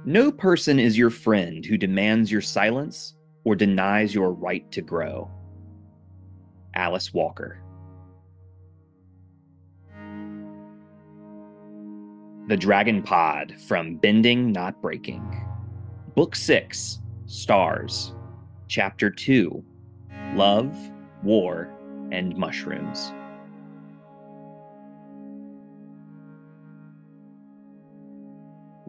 No person is your friend who demands your silence or denies your right to grow. Alice Walker. The Dragon Pod from Bending Not Breaking. Book 6, Stars. Chapter 2, Love, War, and Mushrooms.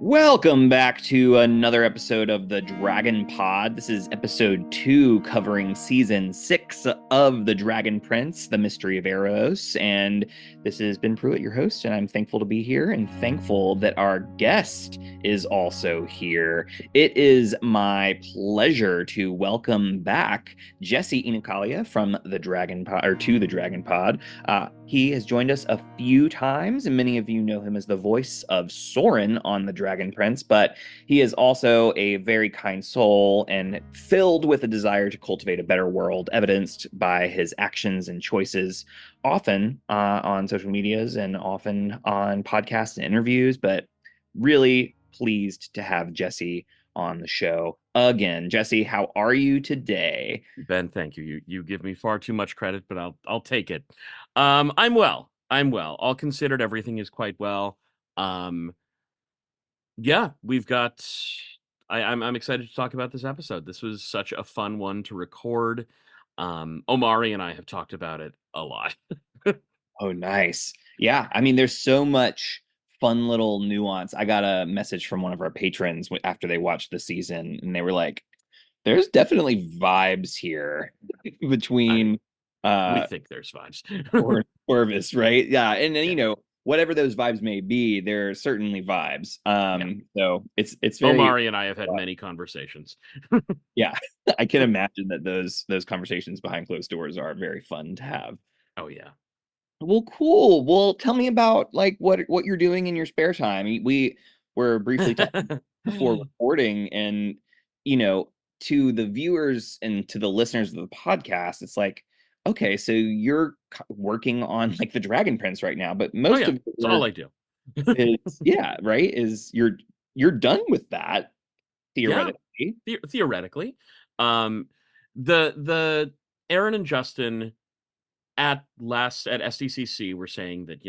Welcome back to another episode of the Dragon Pod. This is episode 2, covering season 6 of The Dragon Prince, The Mystery of Aaravos. And this has been Pruitt, your host, and I'm thankful to be here and thankful that our guest is also here. It is my pleasure to welcome back Jesse Inocalla from the Dragon Pod, or to the Dragon Pod. He has joined us a few times, and many of you know him as the voice of Soren on The Dragon Prince, but he is also a very kind soul and filled with a desire to cultivate a better world, evidenced by his actions and choices, often on social medias and often on podcasts and interviews, but really pleased to have Jesse on the show again. Jesse, how are you today? Ben, thank you. You give me far too much credit, but I'll take it. I'm well. I'm well. All considered, everything is quite well. Um, yeah, we've got. I'm excited to talk about this episode. This was such a fun one to record. Omari and I have talked about it a lot. Oh, nice. Yeah, I mean, there's so much fun little nuance. I got a message from one of our patrons after they watched the season, and they were like, "There's definitely vibes here I between we uh think there's vibes. Orvis, right? Yeah, and then Yeah. whatever those vibes may be, there are certainly vibes. Yeah. So it's very Omari and I have had many conversations. yeah. I can imagine that those conversations behind closed doors are very fun to have. Oh yeah. Well, cool. Well, tell me about like what you're doing in your spare time. We were briefly talking before recording, and you know, to the viewers and to the listeners of the podcast, it's like, okay, so you're working on like the Dragon Prince right now, but Oh most yeah. of your It's all work I do. is yeah, right? Is you're done with that Yeah. theoretically. Theoretically. Um, the Aaron and Justin at SDCC were saying that,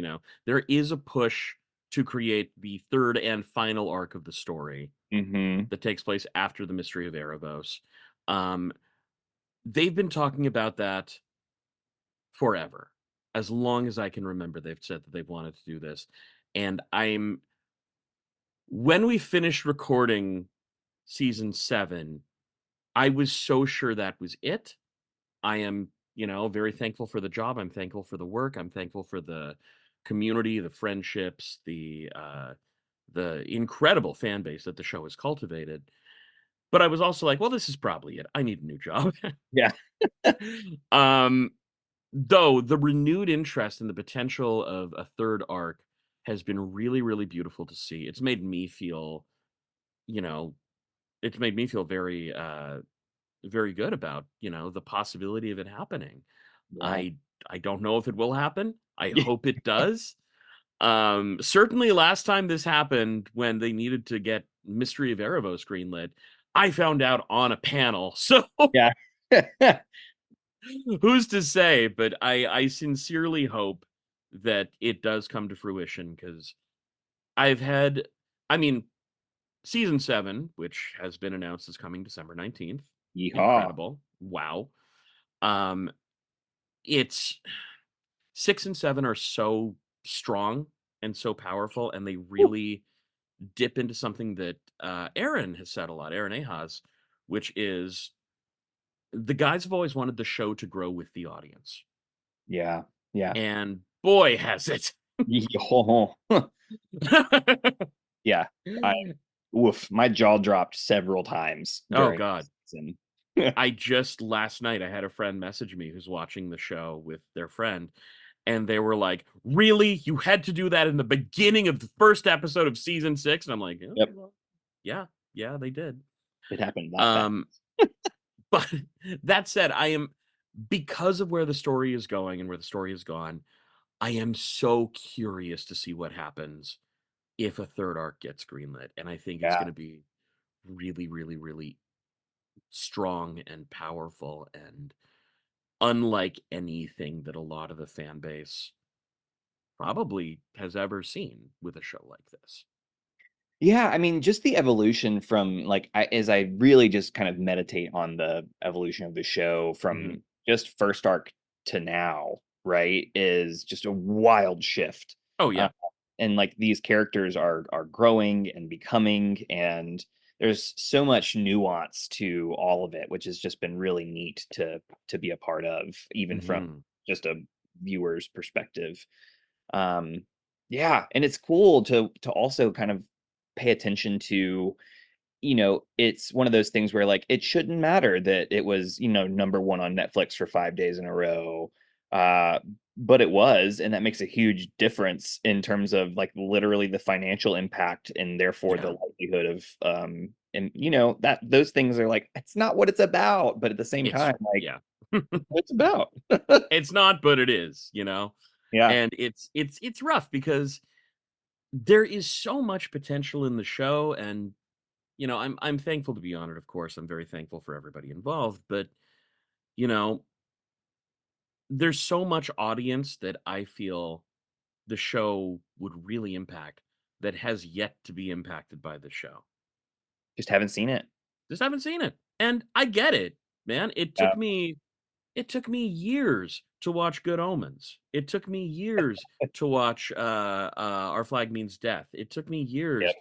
there is a push to create the third and final arc of the story Mm-hmm. that takes place after the Mystery of Erebos. Um, they've been talking about that forever. As long as I can remember, they've said that they've wanted to do this. And when we finished recording season 7, I was so sure that was it. I am, very thankful for the job. I'm thankful for the work. I'm thankful for the community, the friendships, the incredible fan base that the show has cultivated. But I was also like, well, this is probably it. I need a new job. Yeah. um, though the renewed interest in the potential of a third arc has been really, really beautiful to see. You know, it's made me feel very very good about, the possibility of it happening. Yeah. I don't know if it will happen. I hope it does. Certainly last time this happened when they needed to get Mystery of Erebos greenlit, I found out on a panel. So Yeah. who's to say? But I sincerely hope that it does come to fruition because I've had, I mean, season 7, which has been announced is coming December 19th. Yeehaw. Incredible. Wow. Um, it's 6 and 7 are so strong and so powerful, and they really dip into something that Aaron has said a lot, Aaron Ahaz, which is the guys have always wanted the show to grow with the audience. Yeah. Yeah. And boy, has it. Yeehaw. Yeah. I woof, my jaw dropped several times Oh, during God. the season. I just last night I had a friend message me who's watching the show with their friend, and they were like, "Really? You had to do that in the beginning of the first episode of season 6?" And I'm like, "Yeah, Yep. well, yeah, yeah, they did." It happened that fast. Um, but that said, I am because of where the story is going and where the story has gone, I am so curious to see what happens if a third arc gets greenlit, and I think it's Yeah. gonna be really, really, really strong and powerful and unlike anything that a lot of the fan base probably has ever seen with a show like this. Yeah, I mean, just the evolution from like as I really just kind of meditate on the evolution of the show Mhm. from just first arc to now, right, is just a wild shift. Oh, Uh, yeah. and like these characters are growing and becoming, and there's so much nuance to all of it, which has just been really neat to be a part of, even from Mhm. just a viewer's perspective. Yeah, and it's cool to also kind of pay attention to, it's one of those things where like it shouldn't matter that it was, number one on Netflix for 5 days in a row. Uh, but it was, and that makes a huge difference in terms of like literally the financial impact and therefore the Yeah. likelihood of and that those things are like it's not what it's about, but at the same It's time, like yeah. what it's about. It's not, but it is, you know? Yeah, And it's rough because there is so much potential in the show, and, I'm thankful to be on it, of course. I'm very thankful for everybody involved, but, you know, there's so much audience that I feel the show would really impact that has yet to be impacted by the show. just haven't seen it. Just haven't seen it. And I get it, man. Yeah, It took me years to watch Good Omens. It took me years to watch Our Flag Means Death. It took me yeah, years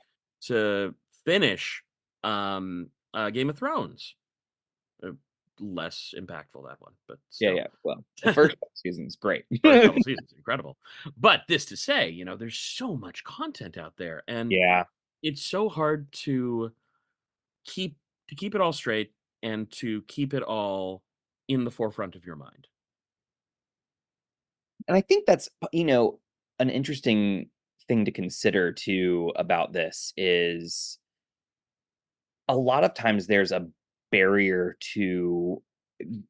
to finish Game of Thrones. Uh, Less impactful that one, but yeah, still. yeah. Well, the first season's great. First couple seasons, incredible. But this to say, there's so much content out there, and Yeah. it's so hard keep to keep it all straight and to keep it all in the forefront of your mind. And I think that's, an interesting thing to consider too about this is a lot of times there's a barrier to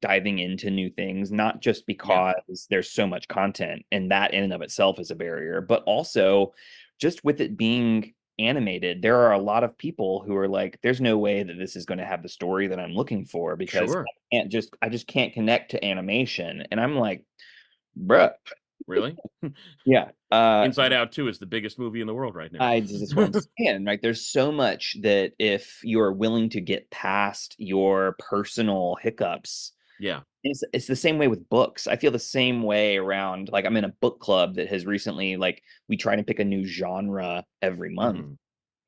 diving into new things, not just Yeah, because there's so much content and that in and of itself is a barrier, but also just with it being animated, there are a lot of people who are like, there's no way that this is going to have the story that I'm looking for because sure. I just can't connect to animation. And I'm like, bruh, Really? yeah. Inside Out 2 is the biggest movie in the world right now. I just that's what I'm saying, right? There's so much that if you're willing to get past your personal hiccups, Yeah. it's the same way with books. I feel the same way around like I'm in a book club that has recently like we try to pick a new genre every month. Mhm.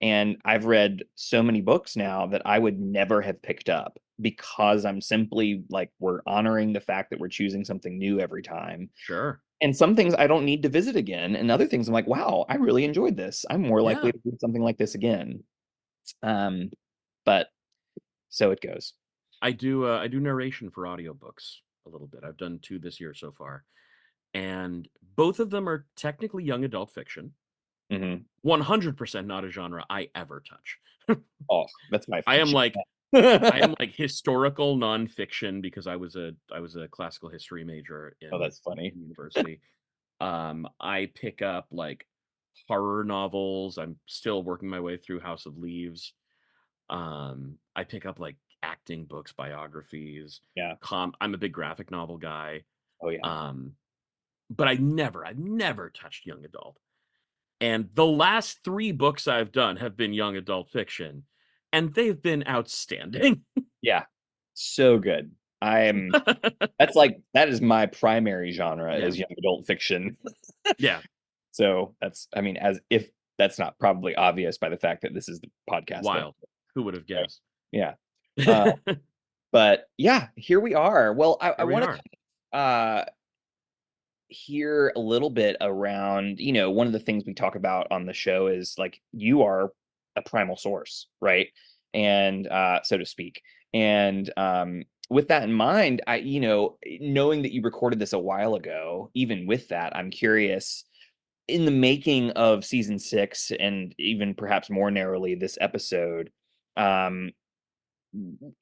And I've read so many books now that I would never have picked up because I'm simply like we're honoring the fact that we're choosing something new every time. Sure. And some things I don't need to visit again, and other things I'm like, "Wow, I really enjoyed this. I'm more likely Yeah. to do something like this again." Um, but so it goes. I do narration for audiobooks a little bit. I've done 2 this year so far, and both of them are technically young adult fiction. Mhm. 100% not a genre I ever touch. Oh, that's my I am like I shit. am like historical nonfiction because I was a classical history major Oh, in that's funny. university. I pick up like horror novels. I'm still working my way through House of Leaves. I pick up like acting books, biographies. Yeah. I'm a big graphic novel guy. Oh, yeah. Um, but I've never touched young adult. And the last 3 books I've done have been young adult fiction, and they've been outstanding. Yeah. So good. I'm that's like that is my primary genre Yeah. is young adult fiction. Yeah. So that's I mean, as if that's not probably obvious by the fact that this is the podcast that Wild. Who would have right? guessed? Yeah. Uh, Here but yeah, here we are. Well, I we wanna are. hear a little bit around, one of the things we talk about on the show is like you are a primal source, right? And so to speak. And with that in mind, knowing that you recorded this a while ago, even with that, I'm curious in the making of season 6 and even perhaps more narrowly this episode, um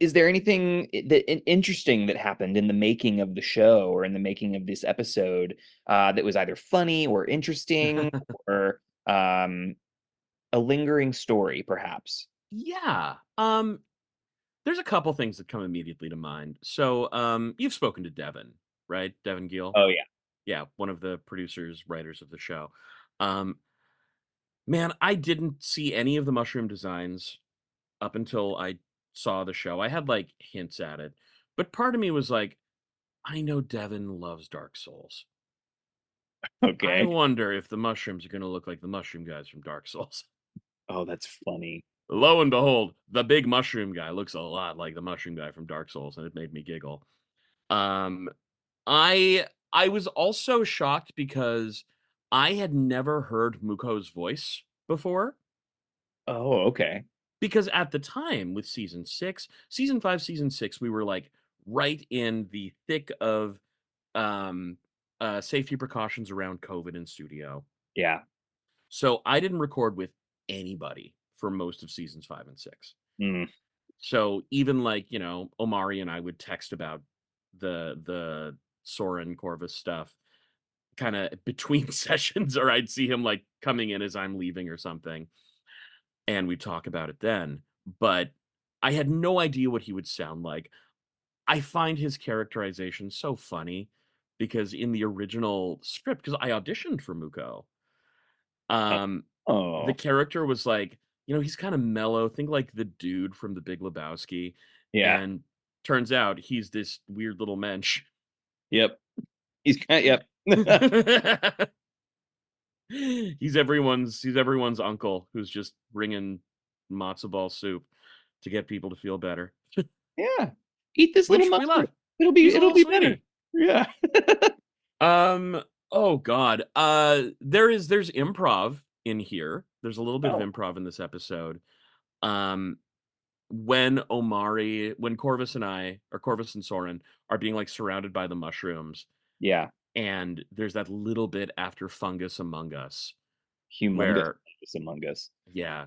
is there anything interesting that happened in the making of the show or in the making of this episode that was either funny or interesting or a lingering story, perhaps? Yeah. There's a couple things that come immediately to mind. So, you've spoken to Devin, right? Devin Gill? Oh yeah. Yeah, one of the producers, writers of the show. Um, Man, I didn't see any of the mushroom designs up until I saw the show. I had, like, hints at it, but part of me was like, "I know Devin loves Dark Souls. I Okay. wonder if the mushrooms are gonna look like the mushroom guys from Dark Souls." Oh, that's funny. Lo and behold, the big mushroom guy looks a lot like the mushroom guy from Dark Souls, and it made me giggle. Um, I was also shocked because I had never heard Muko's voice before, Oh, okay. because at the time with season 5, season 6, we were, like, right in the thick of, um, safety precautions around COVID in studio. Yeah. So, I didn't record with anybody for most of seasons 5 and 6. Mm. So, even, like, Omari and I would text about the Soren Corvus stuff kinda between sessions, or I'd see him, like, coming in as I'm leaving or something, and we'd talk about it then, but I had no idea what he would sound like. I find his characterization so funny because in the original script, because I auditioned for Muko, um, the Oh, character was like, he's kinda mellow, think like the dude from The Big Lebowski, yeah. and turns out he's this weird little mensch. Yep. Yep. He's everyone's uncle who's just bringing matzo ball soup to get people to feel better, Yeah. Eat this little which we mushroom. love. It'll be He's a it'll little be better. sweetie. Yeah. Oh god. There's improv in here. There's a little bit of Oh, improv in this episode. Um, when Corvus and Soren are being, like, surrounded by the mushrooms, yeah. and there's that little bit after Fungus Among Us Humongous where Among Us. yeah,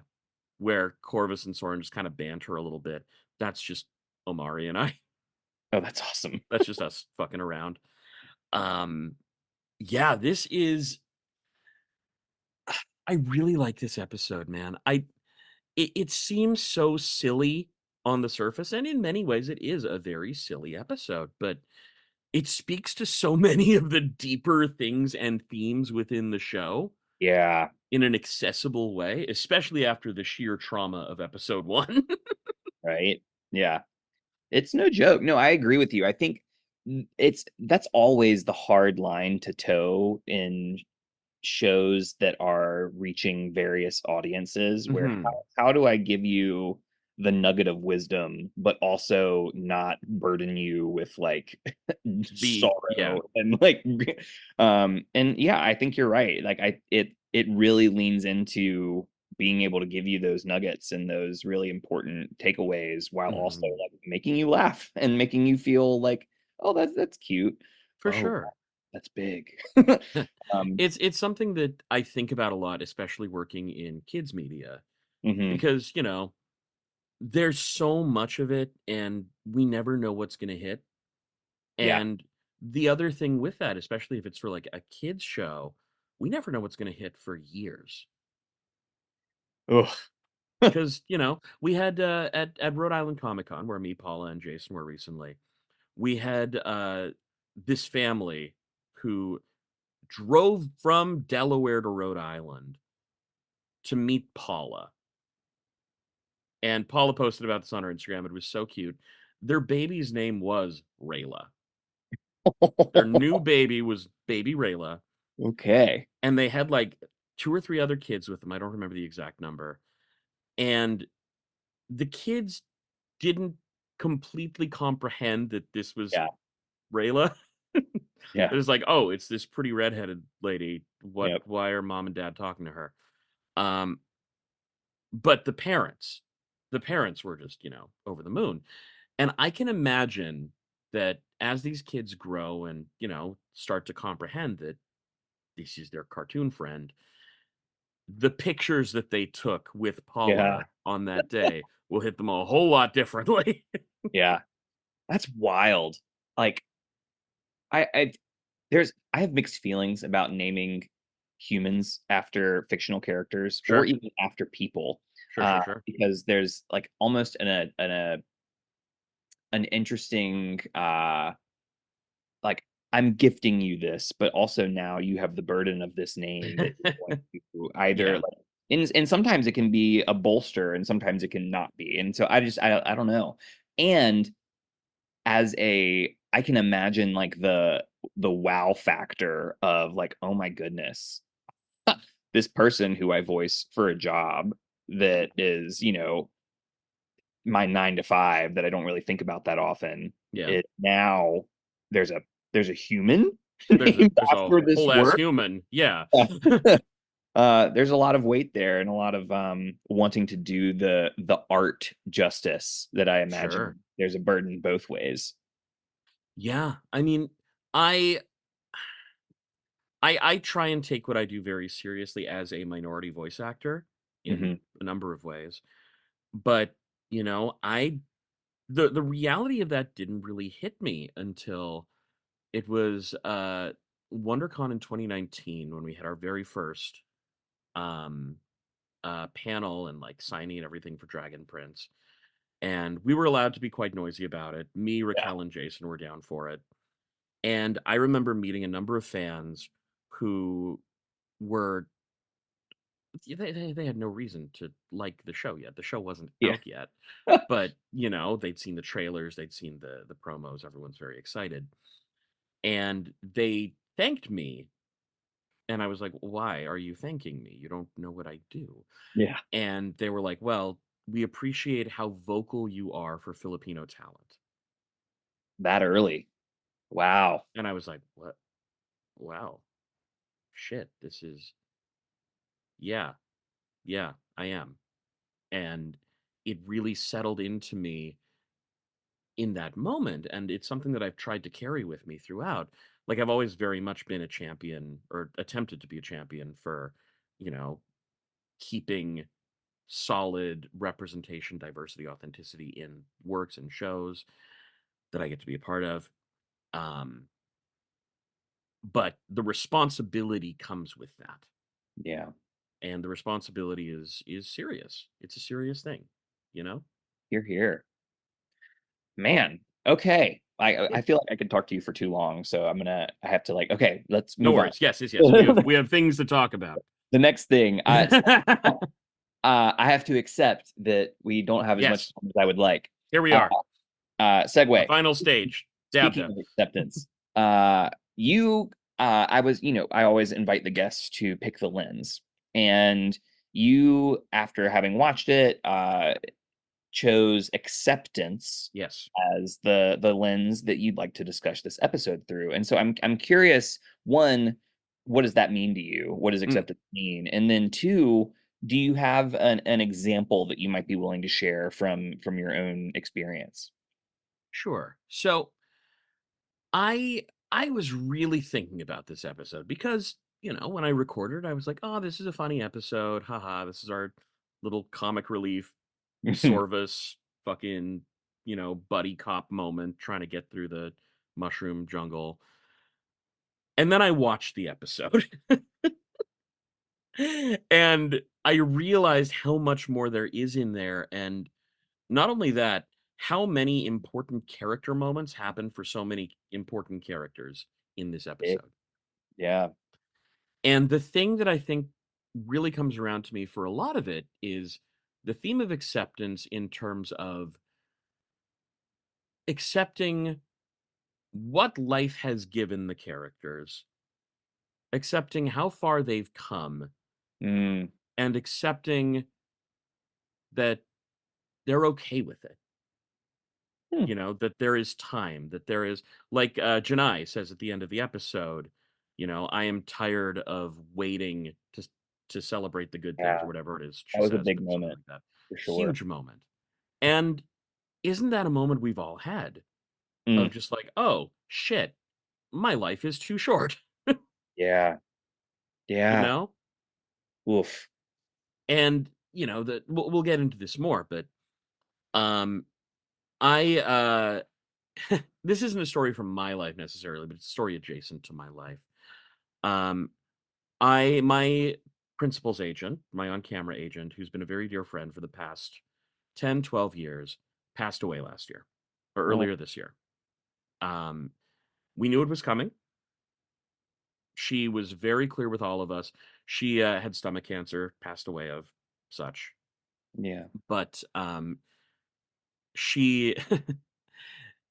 where Corvus and Soren just kinda banter a little bit. That's just Omari and I. Oh, that's awesome. That's just us fucking around. Um, yeah, this is I really like this episode, man. It seems so silly on the surface, and in many ways it is a very silly episode, but it speaks to so many of the deeper things and themes within the show Yeah, in an accessible way, especially after the sheer trauma of episode 1. right? Yeah. It's no joke. No, I agree with you. I think that's always the hard line to toe in shows that are reaching various audiences where Mhm. how do I give you the nugget of wisdom but also not burden you with like Yeah, sorrow and like and yeah, I think you're right. Like it really leans into being able to give you those nuggets and those really important takeaways while also mhm, like making you laugh and making you feel like, oh, that's cute. for Oh, sure. that's big. um It's something that I think about a lot, especially working in kids media, mhm, because, there's so much of it and we never know what's gonna hit, yeah. and the other thing with that, especially if it's for, like, a kids show, we never know what's gonna hit for years. Ugh. Because, we had, at Rhode Island Comic Con, where me, Paula, and Jason were recently, we had, this family who drove from Delaware to Rhode Island to meet Paula, and Paula posted about this on her Instagram. It was so cute. Their baby's name was Rayla. Their new baby was baby Rayla, Okay. and they had, like, 2 or 3 other kids with them, I don't remember the exact number, and the kids didn't completely comprehend that this was Yeah. Rayla. Yeah. It was like, "Oh, it's this pretty redheaded lady. Yep. Why are mom and dad talking to her?" Um, but the parents were just, over the moon. And I can imagine that as these kids grow and, start to comprehend that this is their cartoon friend, the pictures that they took with Yeah. Paula on that day will hit them a whole lot differently. Yeah. That's wild. Like, I I have mixed feelings about naming humans after fictional characters or Sure, even after people. Sure, sure, sure. because there's like almost an interesting like I'm gifting you this, but also now you have the burden of this name that you're going to either Yeah. like and sometimes it can be a bolster and sometimes it can not be. And so I don't know. And as a I can imagine like the wow factor of like, oh my goodness, this person who I voice for a job that is, my 9 to 5 that I don't really think about that often. Yeah. It now there's a there's a human There's a named there's a after this whole ass work. human. Yeah. There's a lot of weight there and a lot of wanting to do the art justice that I Sure. imagine there's a burden both ways. Yeah. I mean, I I try and take what I do very seriously as a minority voice actor in Hmm. a number of ways. But, I the reality of that didn't really hit me until it was WonderCon in 2019 when we had our very first um panel and like signing and everything for Dragon Prince. And we were allowed to be quite noisy about it. Me, Yeah. Raquel, and Jason were down for it. And I remember meeting a number of fans who were they had no reason to like the show yet. The show wasn't Yeah. out yet. But, they'd seen the trailers, they'd seen the promos, everyone's very excited. And they thanked me. And I was like, why are you thanking me? You don't know what I do. Yeah. And they were like, well, we appreciate how vocal you are for Filipino talent. That early. Wow. And I was like, what? Wow. Shit. This is, yeah, yeah, I am. And it really settled into me in that moment. And it's something that I've tried to carry with me throughout. Like, I've always very much been a champion or attempted to be a champion for, you know, keeping solid representation, diversity, authenticity in works and shows that I get to be a part of. Um, but the responsibility comes with that. Yeah. And the responsibility is serious. It's a serious thing, you know? Here, here. Man. Okay. I Yeah. feel like I could talk to you for too long, so I have to like, okay, let's No move on. worries. Yes, yes, yes. We have things to talk about. The next thing, I have to accept that we don't have as much Yes. time as I would like. Here we Uh, are. The segue. final stage. Dab Speaking dab. of acceptance, I always invite the guests to pick the lens, and you, after having watched it, chose acceptance Yes. as the lens that you'd like to discuss this episode through. And so I'm curious, one, what does that mean to you? What does Mm, acceptance mean? And then two, do you have an example that you might be willing to share from your own experience? sure. So I was really thinking about this episode because, when I recorded, I was like, oh, this is a funny episode. Haha, this is our little comic relief Sorvis fucking, buddy cop moment trying to get through the mushroom jungle. And then I watched the episode and I realized how much more there is in there. And not only that, how many important character moments happen for so many important characters in this It- episode. yeah. And the thing that I think really comes around to me for a lot of it is the theme of acceptance in terms of accepting what life has given the characters, accepting how far they've come, Mm, and accepting that they're okay with it. hmm, That there is time, that there is, like Janai says at the end of the episode, I am tired of waiting to celebrate the good things or yeah. whatever it is That she was a says, big but something moment like that. for sure. Huge moment. And isn't that a moment we've all had of Mm, just like, oh shit, my life is too short, yeah. you Yeah. know? Oof. And that we'll get into this more, but um I this isn't a story from my life necessarily, but it's a story adjacent to my life. Um I my principal's agent, my on-camera agent, who's been a very dear friend for the past 10, 12 years, passed away last year or Oh, earlier this year. Um, we knew it was coming. She was very clear with all of us. She had stomach cancer, passed away of such. yeah. But she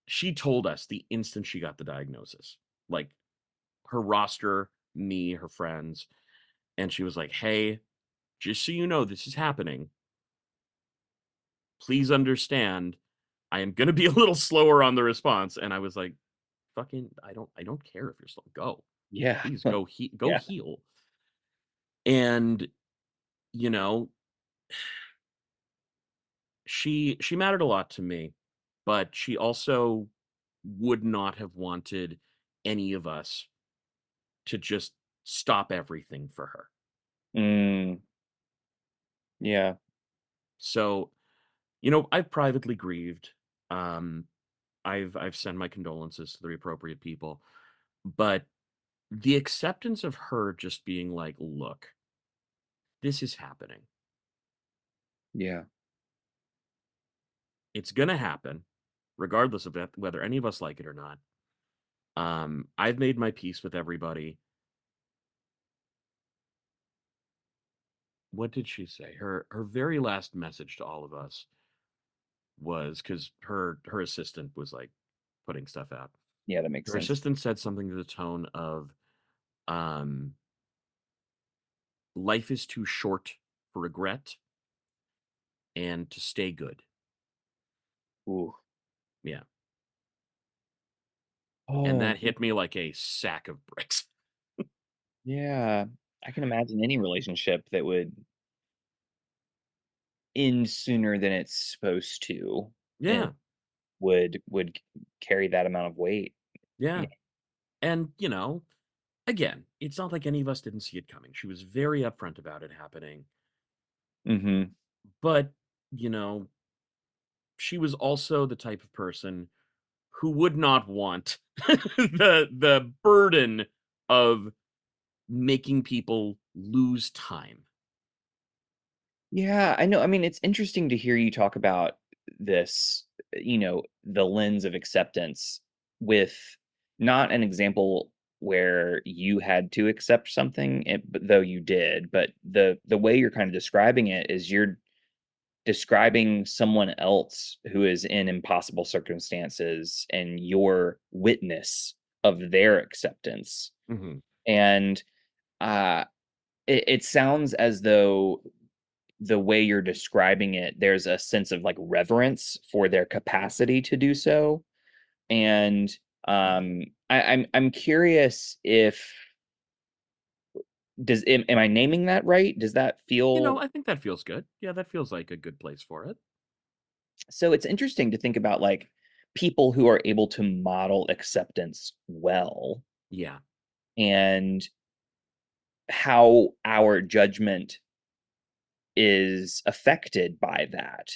she told us the instant she got the diagnosis, like her roster, me, her friends, and she was like, "Hey, just so you know, this is happening. Please understand, I am going to be a little slower on the response." And I was like, "Fucking, I don't care if you're slow. Go, Yeah. please go Yeah. heal." And you know, she mattered a lot to me, but she also would not have wanted any of us to just stop everything for her. Mm, yeah. So, I've privately grieved. Um, I've sent my condolences to the appropriate people, but the acceptance of her just being like, "Look, this is happening. Yeah. It's gonna happen, regardless of whether any of us like it or not." I've made my peace with everybody. What did she say? Her very last message to all of us was, because her assistant was like putting stuff out. Yeah, that makes Her sense. assistant said something to the tone of, um, "Life is too short for regret and to stay good." Ooh. Yeah, and Oh, that hit me like a sack of bricks. yeah. I can imagine any relationship that would end sooner than it's supposed to and Yeah, would carry that amount of weight. yeah, Yeah. and again, it's not like any of us didn't see it coming. She was very upfront about it happening, Mhm. but you know, she was also the type of person who would not want the burden of making people lose time. Yeah, I know. I mean, it's interesting to hear you talk about this, the lens of acceptance with not an example where you had to accept something, but though you did, but the way you're kind of describing it is you're describing someone else who is in impossible circumstances and your witness of their acceptance. Mhm. And uh it sounds as though the way you're describing it, there's a sense of like reverence for their capacity to do so. And I'm curious if am I naming that right? Does that feel I think that feels good. Yeah, that feels like a good place for it. so? It's interesting to think about like people who are able to model acceptance well Yeah. and how our judgment is affected by that.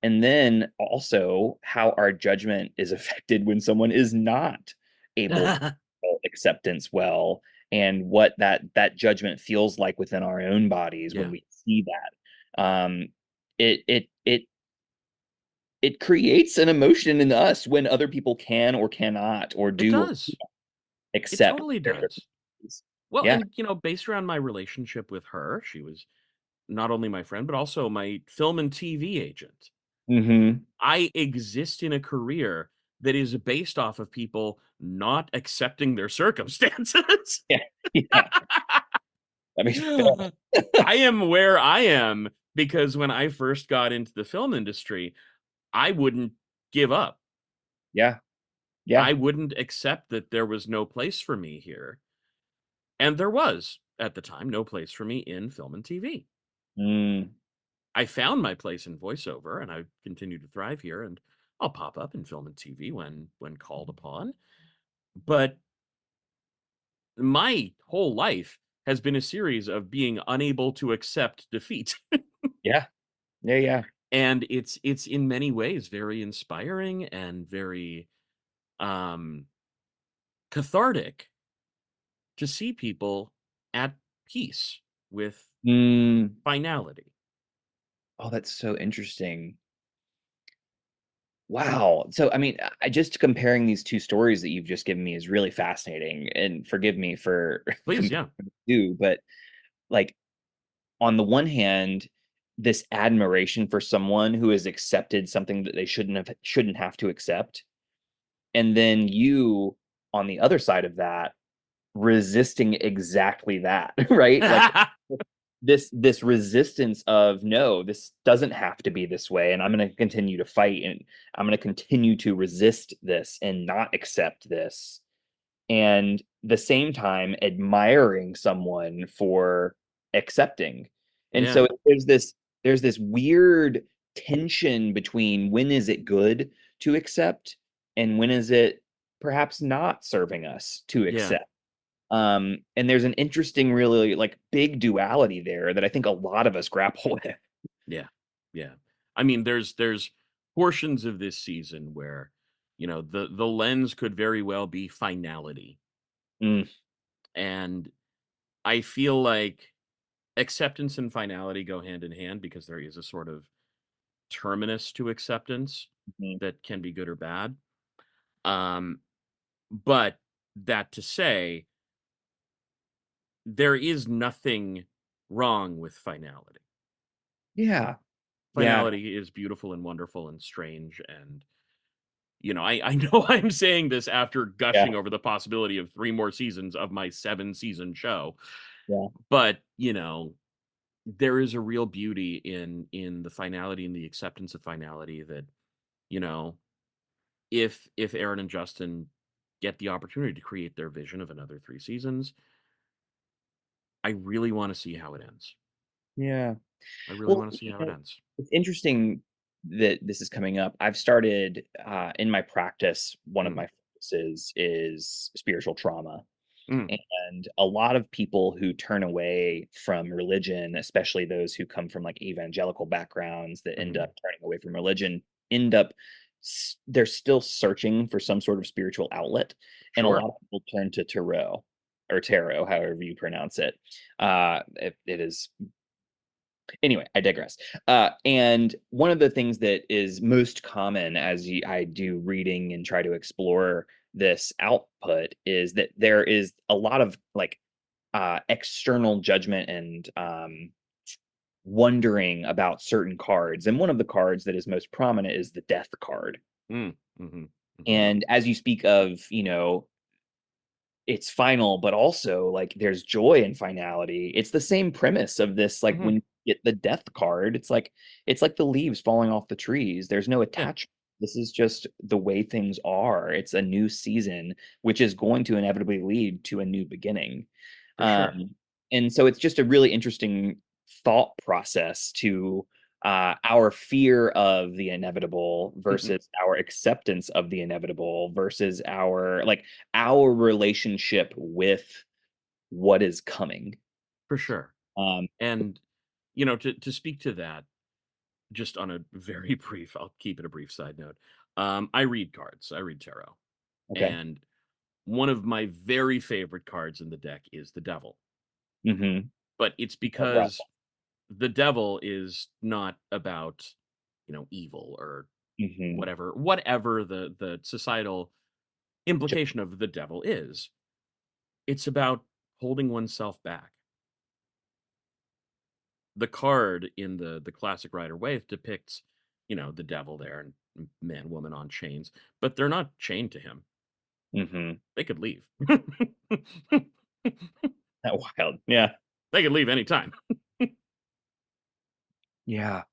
And then also how our judgment is affected when someone is not able to model acceptance well and what that judgment feels like within our own bodies when Yeah, we see that. It creates an emotion in us when other people can or cannot or it do or does. It accept totally their does. circumstances. Well, Yeah. and based around my relationship with her, she was not only my friend, but also my film and TV agent. Mhm. I exist in a career that is based off of people not accepting their circumstances. Yeah. Yeah. That makes me feel I am where I am because when I first got into the film industry, I wouldn't give up. yeah. Yeah. I wouldn't accept that there was no place for me here. And there was, at the time, no place for me in film and TV. Mm. I found my place in voiceover and I continue to thrive here, and I'll pop up in film and TV when called upon. But my whole life has been a series of being unable to accept defeat. Yeah. Yeah, yeah. And it's in many ways very inspiring and very um cathartic to see people at peace. with Mm. finality. Oh, that's so interesting. Wow. So, I mean, just comparing these two stories that you've just given me is really fascinating. And forgive me for Please, comparing yeah. the two, but like on the one hand, this admiration for someone who has accepted something that they shouldn't have to accept, and then you on the other side of that resisting exactly that, right? Like this resistance of no, this doesn't have to be this way, and I'm going to continue to fight, and I'm going to continue to resist this and not accept this, and the same time admiring someone for accepting. And Yeah, so there's this weird tension between when is it good to accept and when is it perhaps not serving us to yeah, accept. And there's an interesting, really like big duality there that I think a lot of us grapple with. yeah, yeah. I mean, there's portions of this season where, the lens could very well be finality. Mm, And I feel like acceptance and finality go hand in hand because there is a sort of terminus to acceptance mhm. that can be good or bad. Um, but that to say, there is nothing wrong with finality. Yeah, yeah, Finality is beautiful and wonderful and strange. And, I know I'm saying this after yeah, gushing over the possibility of 3 more seasons of my 7-season show. yeah, But, there is a real beauty in the finality and the acceptance of finality that, you know, if Aaron and Justin get the opportunity to create their vision of another 3 seasons, I really wanna see how it ends. yeah. I really Well, wanna see how it ends. it's interesting that this is coming up. I've started in my practice, one of Mm, my focuses is spiritual trauma. mm, And a lot of people who turn away from religion, especially those who come from like evangelical backgrounds that end mhm. up turning away from religion, end up they're still searching for some sort of spiritual outlet. And a Sure. lot of people turn to tarot, however you pronounce it. It is anyway, I digress. And one of the things that is most common as I do reading and try to explore this output is that there is a lot of like external judgment and wondering about certain cards. And one of the cards that is most prominent is the death card. Mm, mhm, mhm. And as you speak of, it's final, but also like there's joy in finality. It's the same premise of this, like Mhm. when you get the death card, it's like the leaves falling off the trees. There's no Yeah, attachment. This is just the way things are. It's a new season, which is going to inevitably lead to a new beginning. for sure. And so it's just a really interesting thought process to our fear of the inevitable Mhm. versus our acceptance of the inevitable versus our relationship with what is coming. For sure. Um, And, to speak to that, just on a very brief I'll keep it a brief side note. I read cards. I read tarot. okay. And one of my very favorite cards in the deck is the devil. Hmm. But it's Love Russell. because the devil is not about, evil or Hmm. whatever the societal implication of the devil is. It's about holding oneself back. The card in the classic Rider Waite depicts, the devil there and man, woman on chains, but they're not chained to him. Hmm. They could leave. Wild. Yeah. They could leave anytime. Yeah.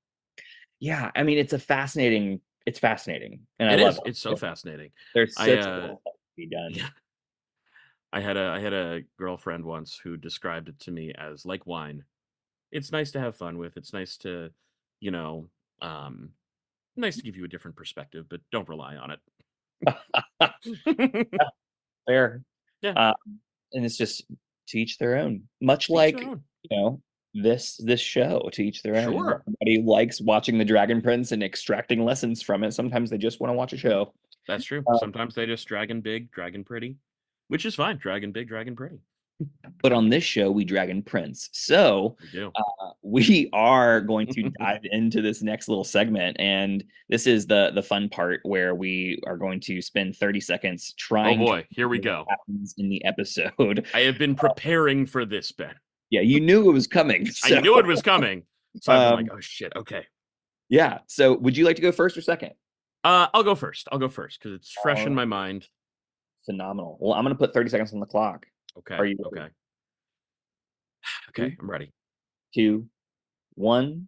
Yeah. I mean, it's fascinating and I It love is. It's so it. fascinating. There's I such a lot to be done. yeah, I had a girlfriend once who described it to me as like wine. It's nice to have fun with. It's nice to, you know, um, nice to give you a different perspective, but don't rely on it. Fair. Yeah, Uh, and it's just to each their own. Much each their like, own. this show, to each their own. Not Sure. everybody likes watching the Dragon Prince and extracting lessons from it. Sometimes they just want to watch a show. That's true. Uh, Sometimes they just dragon big, dragon pretty, which is fine. Dragon big, dragon pretty. but on this show we Dragon Prince. So We do. we are going to dive into this next little segment, and this is the fun part where we are going to spend 30 seconds Oh trying to boy, here we remember what go. happens in the episode. I have been preparing for this, Ben. Yeah, you knew it was coming. I So knew it was coming. So I've been like, um, oh shit, okay. yeah. So would you like to go first or second? I'll go first. I'll go first because it's fresh All in right. my mind. Phenomenal. Well, I'm going to put 30 seconds on the clock. Are Okay, you ready? okay, okay. Three, I'm ready. 2, 1,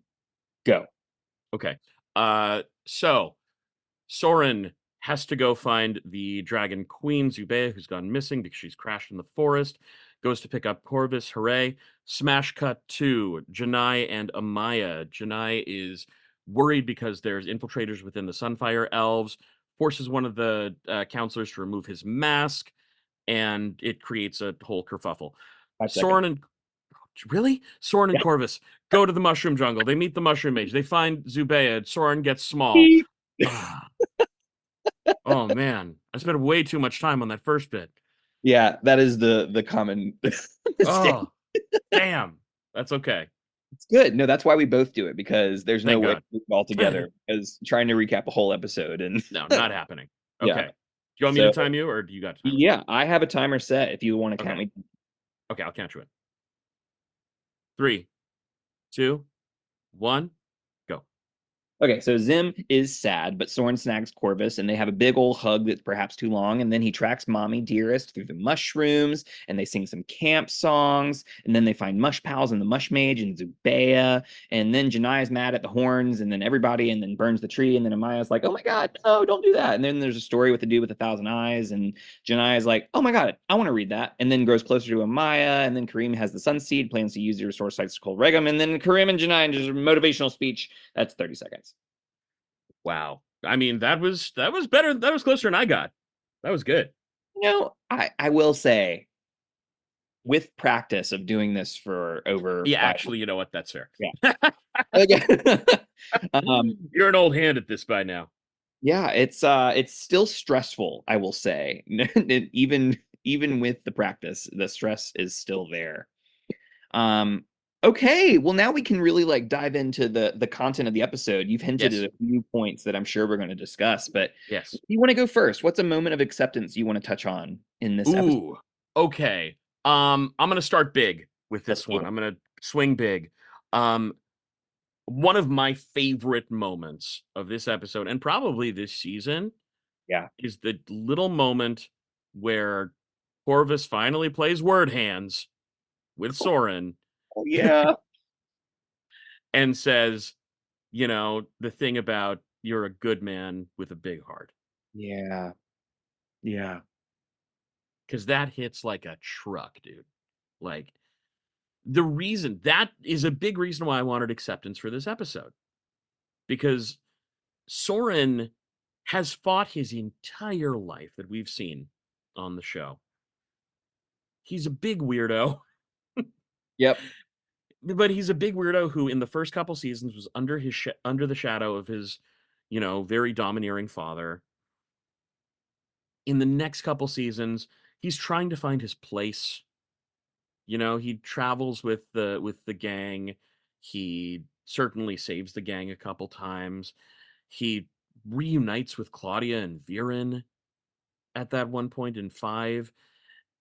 go. Okay. So Soren has to go find the dragon queen Zubea, who's gone missing because she's crashed in the forest. Goes to pick up Corvus. Hooray! Smash cut to Janai and Amaya. Janai is worried because there's infiltrators within the Sunfire Elves. Forces one of the counselors to remove his mask, and it creates a whole kerfuffle. 5 seconds. Soren and Soren and Corvus go to the mushroom jungle. They meet the mushroom mage. They find Zubea. Soren gets small. Beep. Ah, oh man, I spent way too much time on that first bit. Yeah, that is the common mistake. Oh, damn. That's okay. It's good. No, that's why we both do it, because there's no Thank way to God. do it all together. Because trying to recap a whole episode and No, not happening. yeah. Okay. Do you want me So to time you or do you got time? yeah, I have a timer set if you want to count Okay. me. Okay, I'll count you in. 3, 2, 1, go. Okay, so Zim is sad, but Soren snags Corvus, and they have a big old hug that's perhaps too long. And then he tracks Mommy Dearest through the mushrooms, and they sing some camp songs. And then they find Mush Pals and the Mush Mage and Zubea. And then Janai's mad at the horns, and then everybody, and then burns the tree. And then Amaya's like, "Oh my God, no, don't do that." And then there's a story with the dude with 1,000 eyes, and Janai's like, "Oh my God, I want to read that." And then grows closer to Amaya. And then Kareem has the Sun Seed, plans to use the resource sites to call Regum. And then Kareem and Janai, and just a motivational speech. That's 30 seconds. Wow. I mean, that was better. That was closer than I got. That was good. I will say, with practice of doing this for over Yeah, 5 years, actually, you know what? That's fair. yeah. Okay. Um, You're an old hand at this by now. yeah, it's still stressful, I will say. And even with the practice, the stress is still there. Um, okay, well now we can really like dive into the content of the episode. You've hinted Yes. at a few points that I'm sure we're going to discuss, but Yes. you want to go first? What's a moment of acceptance you want to touch on in this episode? Ooh. Okay. I'm gonna start big with Let's this do one. it. I'm gonna swing big. Um, one of my favorite moments of this episode, and probably this season, Yeah. is the little moment where Corvus finally plays word hands with Soren Oh, yeah. and says, the thing about you're a good man with a big heart. Yeah. Yeah. Because that hits like a truck, dude. Like, the reason that is a big reason why I wanted acceptance for this episode. Because Soren has fought his entire life that we've seen on the show. He's a big weirdo, Yep. but he's a big weirdo who, in the first couple seasons, was under the shadow of his, very domineering father. In the next couple seasons, he's trying to find his place. He travels with the gang. He certainly saves the gang a couple times. He reunites with Claudia and Viren at that one point in 5,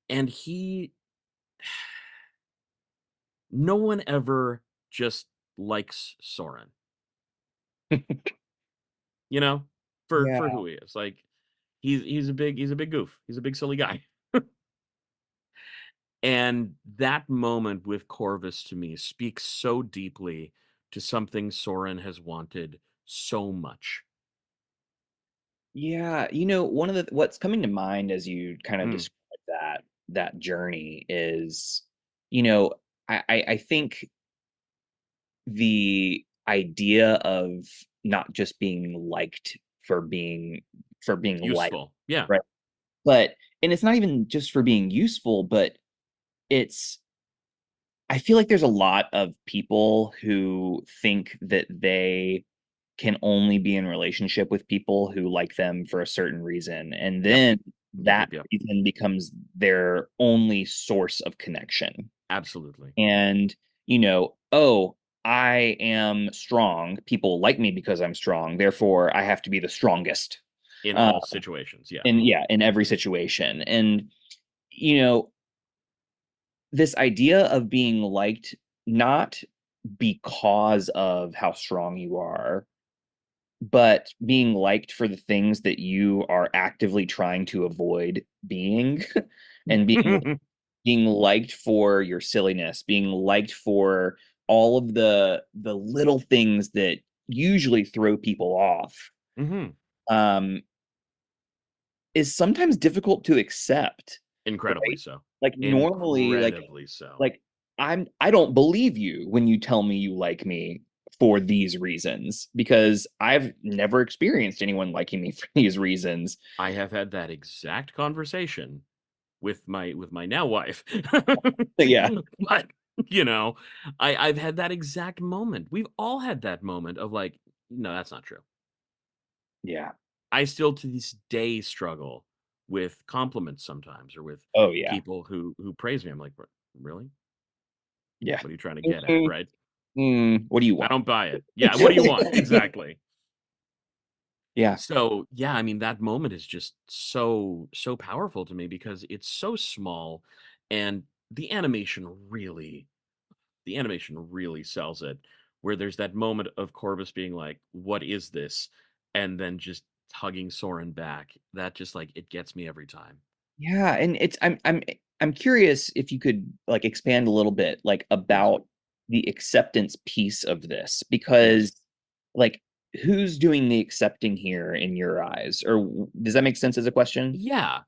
and he no one ever just likes Soren, you know, for Yeah. who he is. Like, he's a big goof. He's a big silly guy. And that moment with Corvus to me speaks so deeply to something Soren has wanted so much. Yeah. One of the what's coming to mind as you kind of Mm, describe that journey is, you know, I think the idea of not just being liked for being liked, useful. Yeah. right? But and it's not even just for being useful, but it's I feel like there's a lot of people who think that they can only be in relationship with people who like them for a certain reason. And Yep. then Yep. that Yep. Yep. reason becomes their only source of connection. Absolutely. And, you know, oh, I am strong. People like me because I'm strong. Therefore, I have to be the strongest. In Uh, all situations, yeah. and yeah, in every situation. And, you know, this idea of being liked not because of how strong you are, but being liked for the things that you are actively trying to avoid being and being liked for your silliness, being liked for all of the little things that usually throw people off, Mhm. um, is sometimes difficult to accept, Incredibly right? so. Like normally, Incredibly so. like I don't believe you when you tell me you like me for these reasons because I've never experienced anyone liking me for these reasons. I have had that exact conversation with my now wife. Yeah. But, you know, I've had that exact moment. We've all had that moment of like, "No, that's not true." Yeah. I still to this day struggle with compliments sometimes or with Oh yeah. people who praise me. I'm like, "Really? Yeah. What are you trying to get at?" Right? What do you I want? don't buy it. Yeah, what do you want? Exactly. Yeah. So, yeah, I mean, that moment is just so powerful to me because it's so small and the animation really the animation really sells it, where there's that moment of Corvus being like, "What is this?" And then just hugging Soren back. That just, like, it gets me every time. Yeah, and I'm curious if you could like expand a little bit like Please. about the acceptance piece of this Yes. because like who's doing the accepting here in your eyes? Or does that make sense as a question? Yeah.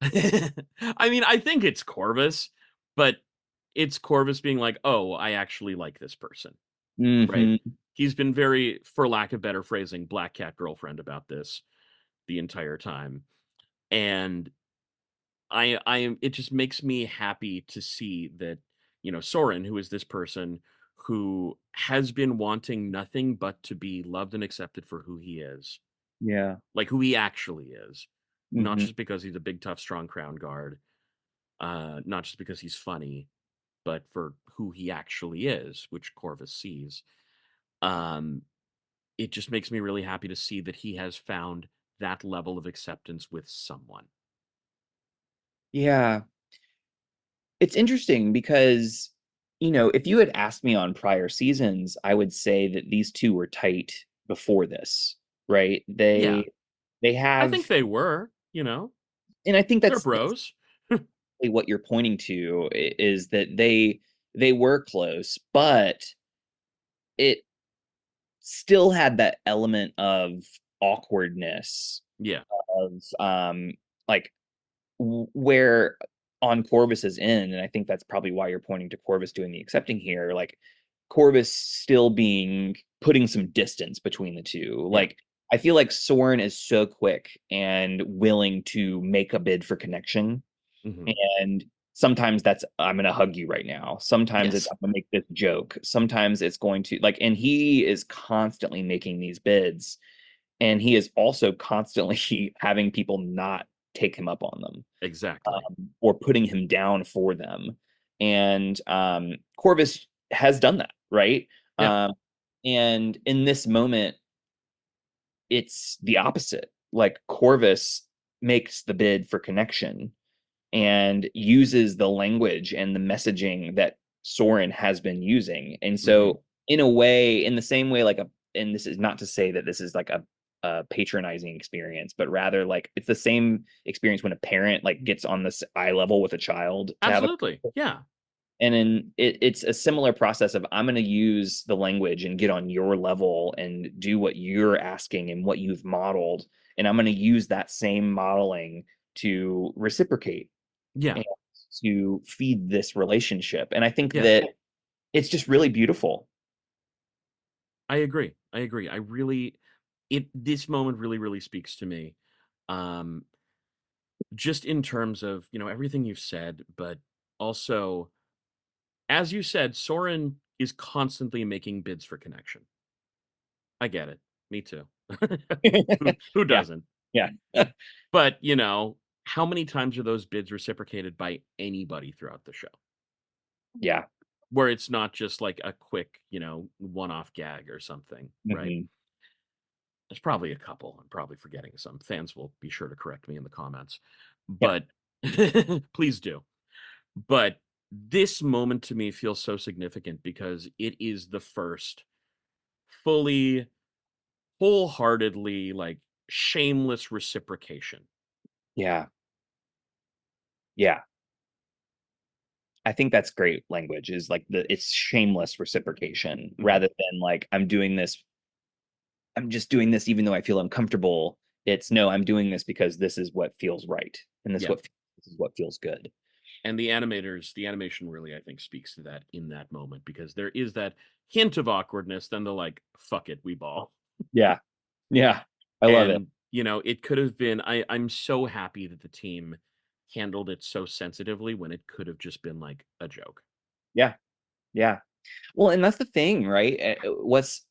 I mean, I think it's Corvus, but it's Corvus being like, "Oh, I actually like this person." Right? Hmm. He's been very, for lack of better phrasing, black cat girlfriend about this the entire time. And I am it just makes me happy to see that, Soren, who is this person who has been wanting nothing but to be loved and accepted for who he is, Yeah. like who he actually is, not Hmm. just because he's a big, tough, strong crown guard, not just because he's funny, but for who he actually is, which Corvus sees. Um, it just makes me really happy to see that he has found that level of acceptance with someone. Yeah. It's interesting because, you know, if you had asked me on prior seasons, I would say that these two were tight before this, right? Yeah, They I think have, they were. and I think They're that's bros. exactly what you're pointing to is that they were close, but it still had that element of awkwardness Yeah. of like where on Corvus's end, and I think that's probably why you're pointing to Corvus doing the accepting here, like Corvus still being putting some distance between the two. Yeah. Like I feel like Soren is so quick and willing to make a bid for connection. Mhm. And sometimes that's I'm gonna hug you right now. Sometimes it's Yes. I'm gonna make this joke. Sometimes it's going to like, and he is constantly making these bids, and he is also constantly having people not take him up on them, Exactly. or putting him down for them. And Corvus has done that, right? Yeah. Um, and in this moment, it's the opposite. Like Corvus makes the bid for connection and uses the language and the messaging that Soren has been using. And Mhm. so, in a way, in the same way, and this is not to say that this is like a patronizing experience, but rather like it's the same experience when a parent like gets on this eye level with a child to have a, Absolutely. Yeah. and then it's a similar process of I'm going to use the language and get on your level and do what you're asking and what you've modeled, and I'm going to use that same modeling to reciprocate Yeah. and to feed this relationship. And I think Yeah. that it's just really beautiful. I agree. I agree. I really it this moment really, really speaks to me. Um, just in terms of, everything you've said, but also, as you said, Soren is constantly making bids for connection. I get it. Me too. Who Yeah. doesn't? Yeah. But, how many times are those bids reciprocated by anybody throughout the show? Yeah. Where it's not just like a quick, one-off gag or something, right? Hmm. There's probably a couple. I'm probably forgetting some. Fans will be sure to correct me in the comments. Yeah. But please do. But this moment to me feels so significant because it is the first fully, wholeheartedly, like, shameless reciprocation. Yeah. Yeah. I think that's great language is like it's shameless reciprocation Mhm. rather than like I'm just doing this even though I feel uncomfortable. It's no, I'm doing this because this is what feels right and Yeah. this is what feels good. And the animation really, I think, speaks to that in that moment because there is that hint of awkwardness, then the like, fuck it, we ball. Yeah. Yeah. I love it. And, it could have been I'm so happy that the team handled it so sensitively when it could have just been like a joke. Yeah. Yeah. Well, and that's the thing, right? What's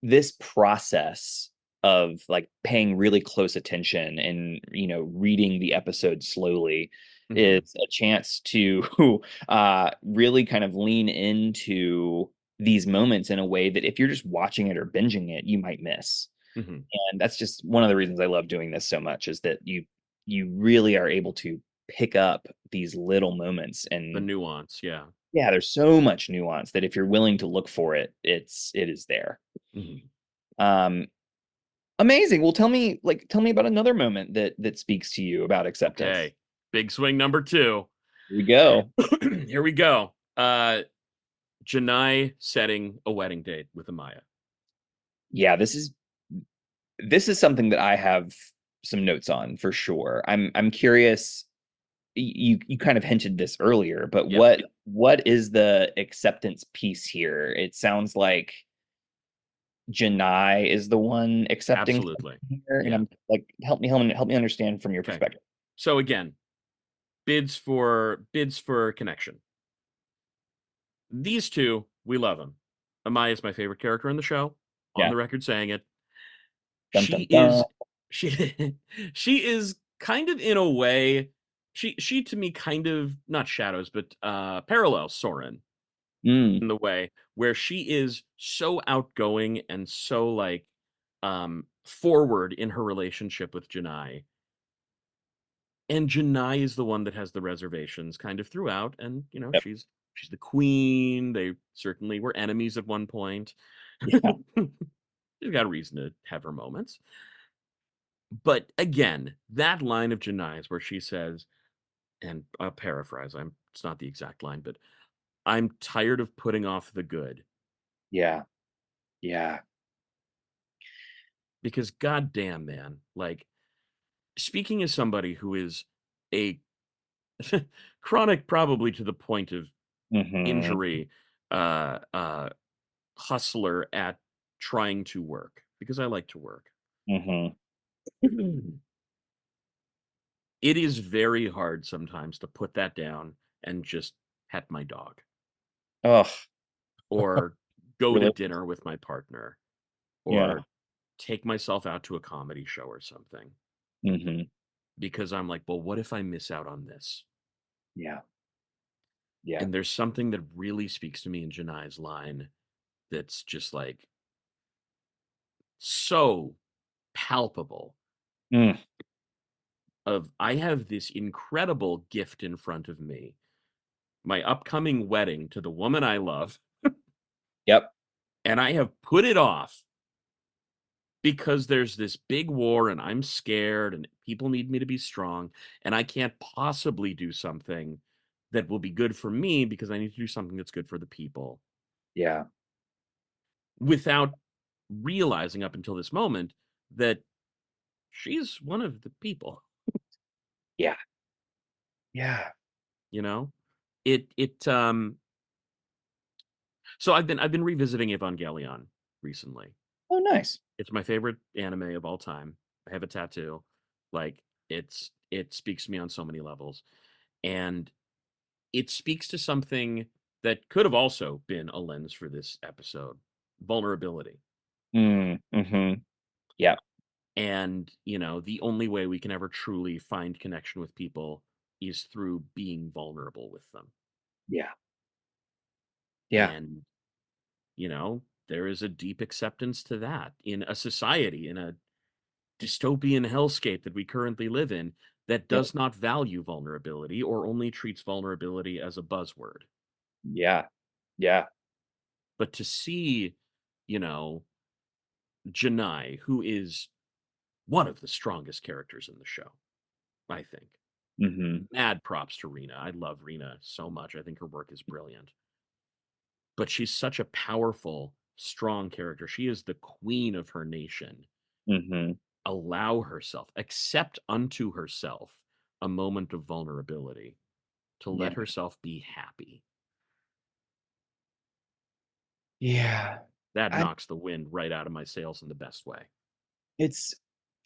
this process of like paying really close attention and reading the episode slowly Mhm. is a chance to really kind of lean into these moments in a way that if you're just watching it or binging it you might miss. Mhm. And that's just one of the reasons I love doing this so much is that you really are able to pick up these little moments. The And nuance, yeah. yeah, there's so much nuance that if you're willing to look for it, it is there. Mhm. um Amazing. Well, tell me about another moment that speaks to you about acceptance. Okay. Big swing number 2. Here we go. Here we go. Janai setting a wedding date with Amaya. Yeah, this is something that I have some notes on for sure. I'm curious. You kind of hinted this earlier, but Yep. what is the acceptance piece here? It sounds like Janai is the one accepting Absolutely. here, and Yeah. I'm like, help me understand from your Okay. perspective. So again, bids for connection. These two, we love them. Amaya is my favorite character in the show. On Yeah. the record saying it. Dun She dun dun. is she she is kind of in a way she to me kind of not shadows but parallels Soren Mm, in the way where she is so outgoing and so like forward in her relationship with Janai. And Janai is the one that has the reservations kind of throughout and yep. she's the queen. They certainly were enemies at one point. Yeah. She's got a reason to have her moments. But again, that line of Janai's where she says, and I'll paraphrase, it's not the exact line, but I'm tired of putting off the good. Yeah. Yeah. Because goddamn, man, like speaking as somebody who is a chronic, probably to the point of Mhm. injury, hustler at trying to work, because I like to work. Mhm. It is very hard sometimes to put that down and just pet my dog Ugh, or go to really? dinner with my partner Yeah. or take myself out to a comedy show or something Mhm. because I'm like, well, what if I miss out on this? Yeah. Yeah. And there's something that really speaks to me in Janai's line that's just like so palpable Mm. of I have this incredible gift in front of me, my upcoming wedding to the woman I love, Yep. and I have put it off because there's this big war and I'm scared and people need me to be strong and I can't possibly do something that will be good for me because I need to do something that's good for the people Yeah. without realizing up until this moment that she's one of the people, Yeah. Yeah. you know? It so I've been revisiting Evangelion recently. Oh, nice. It's my favorite anime of all time. I have a tattoo. Like it speaks to me on so many levels. And it speaks to something that could have also been a lens for this episode, vulnerability. Mhm. Yeah. And, the only way we can ever truly find connection with people is through being vulnerable with them. Yeah. Yeah. And, there is a deep acceptance to that in a society, in a dystopian hellscape that we currently live in, that Yep. does not value vulnerability or only treats vulnerability as a buzzword. Yeah. Yeah. But to see, you know, Janai, who is one of the strongest characters in the show, I think. Mhm. Mad props to Rena. I love Rena so much. I think her work is brilliant. But she's such a powerful, strong character. She is the queen of her nation. Mhm. Allow herself, accept unto herself a moment of vulnerability, to Yeah. let herself be happy. Yeah. That I knocks the wind right out of my sails in the best way. it's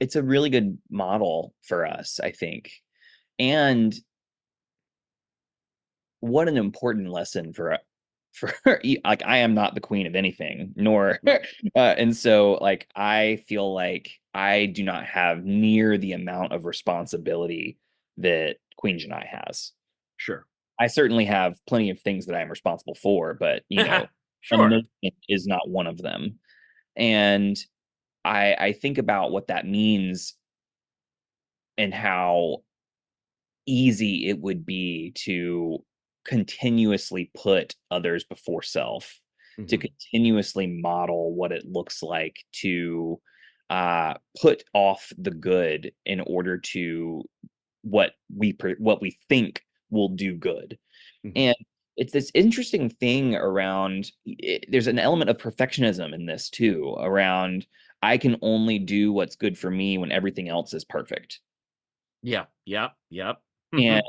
it's a really good model for us, I think. And what an important lesson for like, I am not the queen of anything, nor Mhm. and so, like, I feel like I do not have near the amount of responsibility that Queen Janai has. Sure. I certainly have plenty of things that I am responsible for, but, a Sure. nation is not one of them. And I think about what that means and how easy it would be to continuously put others before self, to Mhm. continuously model what it looks like to put off the good in order to what we think will do good. Mhm. And it's this interesting thing around there's an element of perfectionism in this too, around I can only do what's good for me when everything else is perfect. Yeah. Yep. Yep. And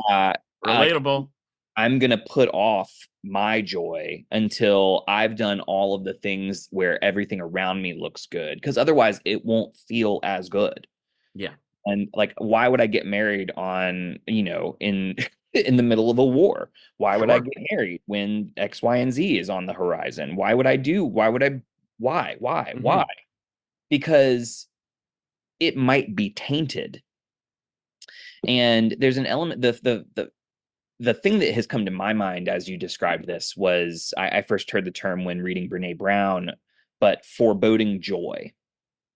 like Relatable. I'm gonna put off my joy until I've done all of the things where everything around me looks good, because otherwise it won't feel as good. Yeah. And like, why would I get married in in the middle of a war? Why would I Sure. get married when X, Y, and Z is on the horizon? Why? Mhm. Because it might be tainted. And there's an element, the thing that has come to my mind as you described this was I first heard the term when reading Brene Brown, but foreboding joy.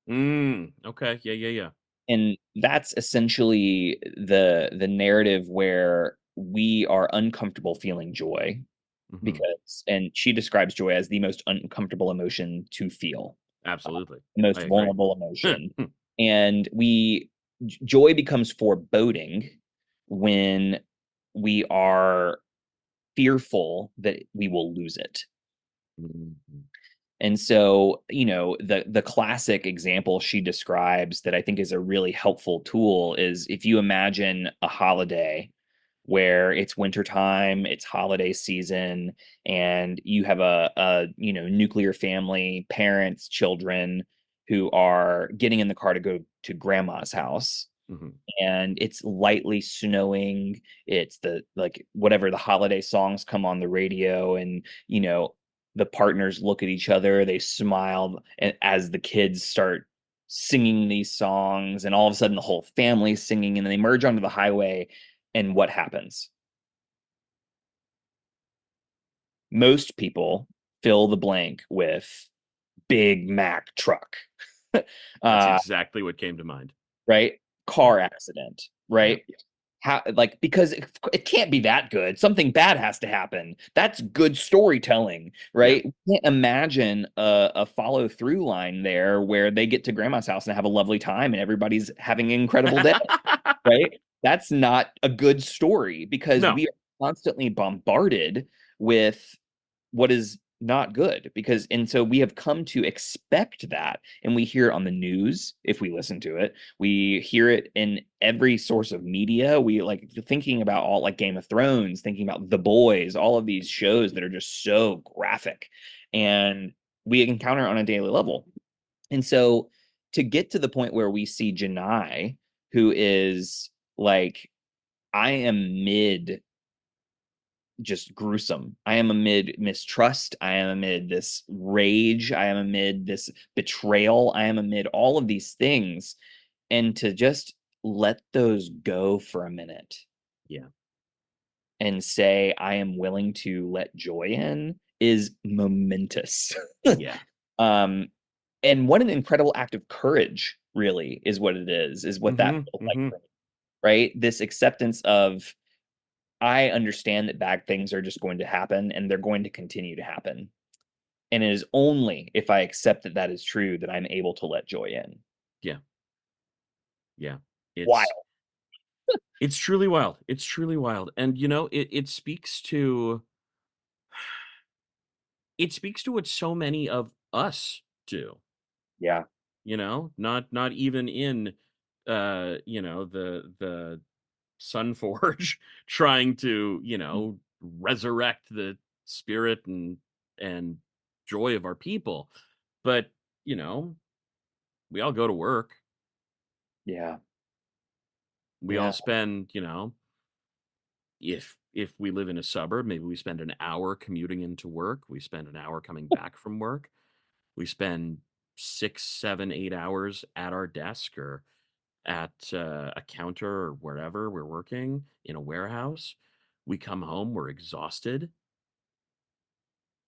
Okay. Yeah. Yeah. Yeah. And that's essentially the narrative where we are uncomfortable feeling joy Mhm. because and she describes joy as the most uncomfortable emotion to feel, Absolutely. the I most agree. vulnerable emotion. And joy becomes foreboding when we are fearful that we will lose it. Mhm. And so, the classic example she describes that I think is a really helpful tool is if you imagine a holiday where it's wintertime, it's holiday season, and you have a nuclear family, parents, children who are getting in the car to go to grandma's house, Mhm. and it's lightly snowing. It's the like whatever the holiday songs come on the radio, and the partners look at each other, they smile, and as the kids start singing these songs, and all of a sudden the whole family's singing, and they merge onto the highway, and what happens? Most people fill the blank with Big Mac truck. That's uh, exactly what came to mind. right? Yeah. Car accident, Yep. right? How like because it can't be that good. Something bad has to happen. That's good storytelling, Yeah. right? We can't imagine a follow through line there where they get to grandma's house and have a lovely time and everybody's having an incredible day, right? That's not a good story because No. we are constantly bombarded with what is not good and so we have come to expect that, and we hear it on the news if we listen to it, we hear it in every source of media, we like thinking about all like Game of Thrones, thinking about The Boys, all of these shows that are just so graphic, and we encounter it on a daily level. And so to get to the point where we see Janai, who is like, I am mid just gruesome. I am amid mistrust. I am amid this rage. I am amid this betrayal. I am amid all of these things. And to just let those go for a minute Yeah. and say, I am willing to let joy in is momentous. Yeah. um, and what an incredible act of courage, really, is what it is what that Mhm. feels like Mhm. for me, right? This acceptance of, I understand that bad things are just going to happen and they're going to continue to happen. And it is only if I accept that that is true that I'm able to let joy in. Yeah. Yeah. It's Wild. it's truly wild. It's truly wild. And it speaks to what so many of us do, Yeah. not even in the Sunforge trying to, resurrect the spirit and joy of our people. But, you know, we all go to work. Yeah. We all Yeah. spend, if we live in a suburb, maybe we spend an hour commuting into work. We spend an hour coming back from work. We spend 6, 7, 8 hours at our desk or at a counter or wherever we're working in a warehouse. We come home, we're exhausted.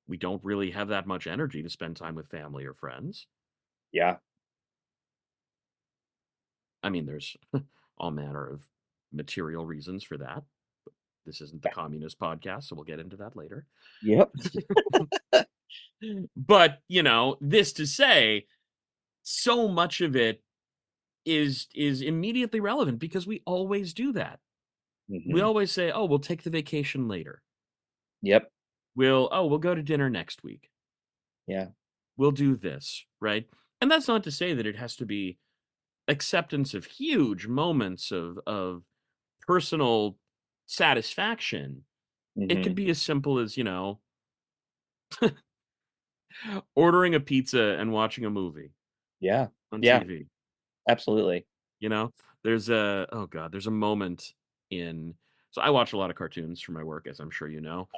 We don't really have that much energy to spend time with family or friends. Yeah. I mean, there's all manner of material reasons for that. This isn't the communist podcast, so we'll get into that later. Yep. But, this to say, so much of it is immediately relevant because we always do that. We Hmm. always say, "Oh, we'll take the vacation later. Yep. We'll go to dinner next week. Yeah. We'll do this," right? And that's not to say that it has to be acceptance of huge moments of personal satisfaction. It could Hmm. be as simple as, ordering a pizza and watching a movie Yeah. on Yeah. TV. Absolutely. You know, there's a moment in so I watch a lot of cartoons for my work, as I'm sure you know.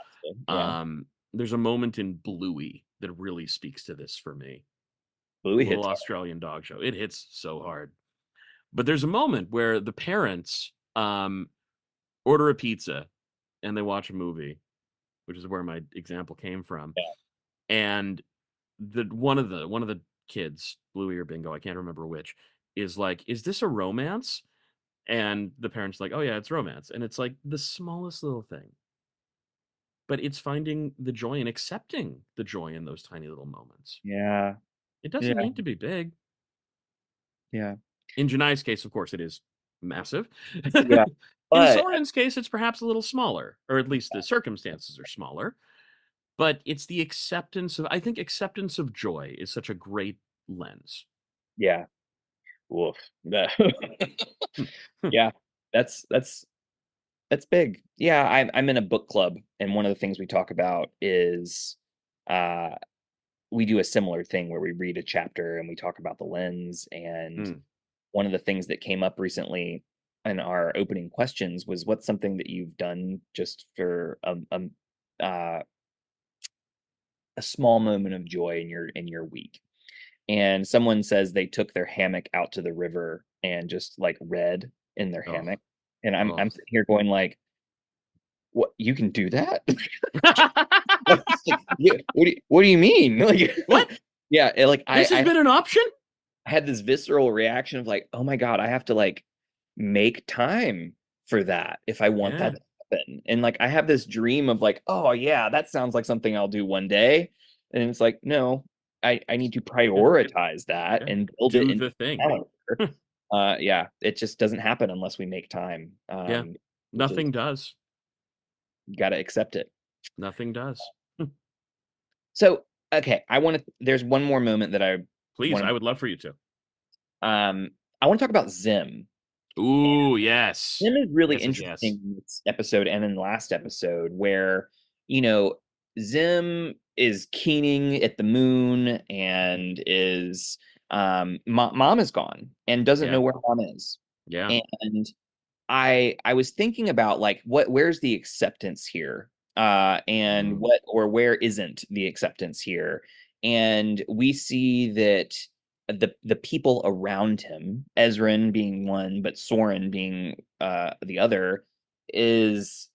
Yeah. There's a moment in Bluey that really speaks to this for me. Bluey The little hits Australian dog show. It hits so hard. But there's a moment where the parents order a pizza and they watch a movie, which is where my example came from. hard. And one of the kids, Bluey or Bingo, I can't remember which, is like, "Is this a romance?" And the parents like, "Oh yeah, it's romance." And it's like the smallest little thing. But it's finding the joy and accepting the joy in those tiny little moments. Yeah. It Yeah. doesn't need to be big. Yeah. In Janai's case, of course, it is massive. Yeah. In But Soren's case, it's perhaps a little smaller, or at least the circumstances are smaller. But it's the I think acceptance of joy is such a great lens. yeah. Woof. That Hmm. Hmm. yeah. That's big. Yeah, I'm in a book club, and one of the things we talk about is uh we do a similar thing where we read a chapter and we talk about the lens. And Hmm. one of the things that came up recently in our opening questions was, what's something that you've done just for uh, a small moment of joy in your week? And someone says they took their hammock out to the river and just like read in their Oh, hammock. And I'm oh. sitting here going like, what, you can do that? It's like, yeah, what do you mean? Like, What? yeah, like This has I been an option? had this visceral reaction of like, oh my God, I have to like make time for that if I want that Yeah. to happen. And like I have this dream of like, oh yeah, that sounds like something I'll do one day. And it's like, no, I need to Yeah. prioritize that Yeah. and build it Do into the the thing. calendar. Yeah, it just doesn't happen unless we make time. Yeah. Which is, Nothing does. you gotta accept it. Nothing does. So okay, there's one more moment that I Please, want I would love for you to. I want to talk about Zim. Ooh, yes. Zim is really Yes, yes, yes. interesting in this episode and in the last episode where, you know, Zim is keening at the moon and is mom is gone and doesn't Yeah. know where mom is. Yeah. And I was thinking about like where's the acceptance here and Mm. where isn't the acceptance here? And we see that the people around him, Ezrin being one, but Soren being the other, is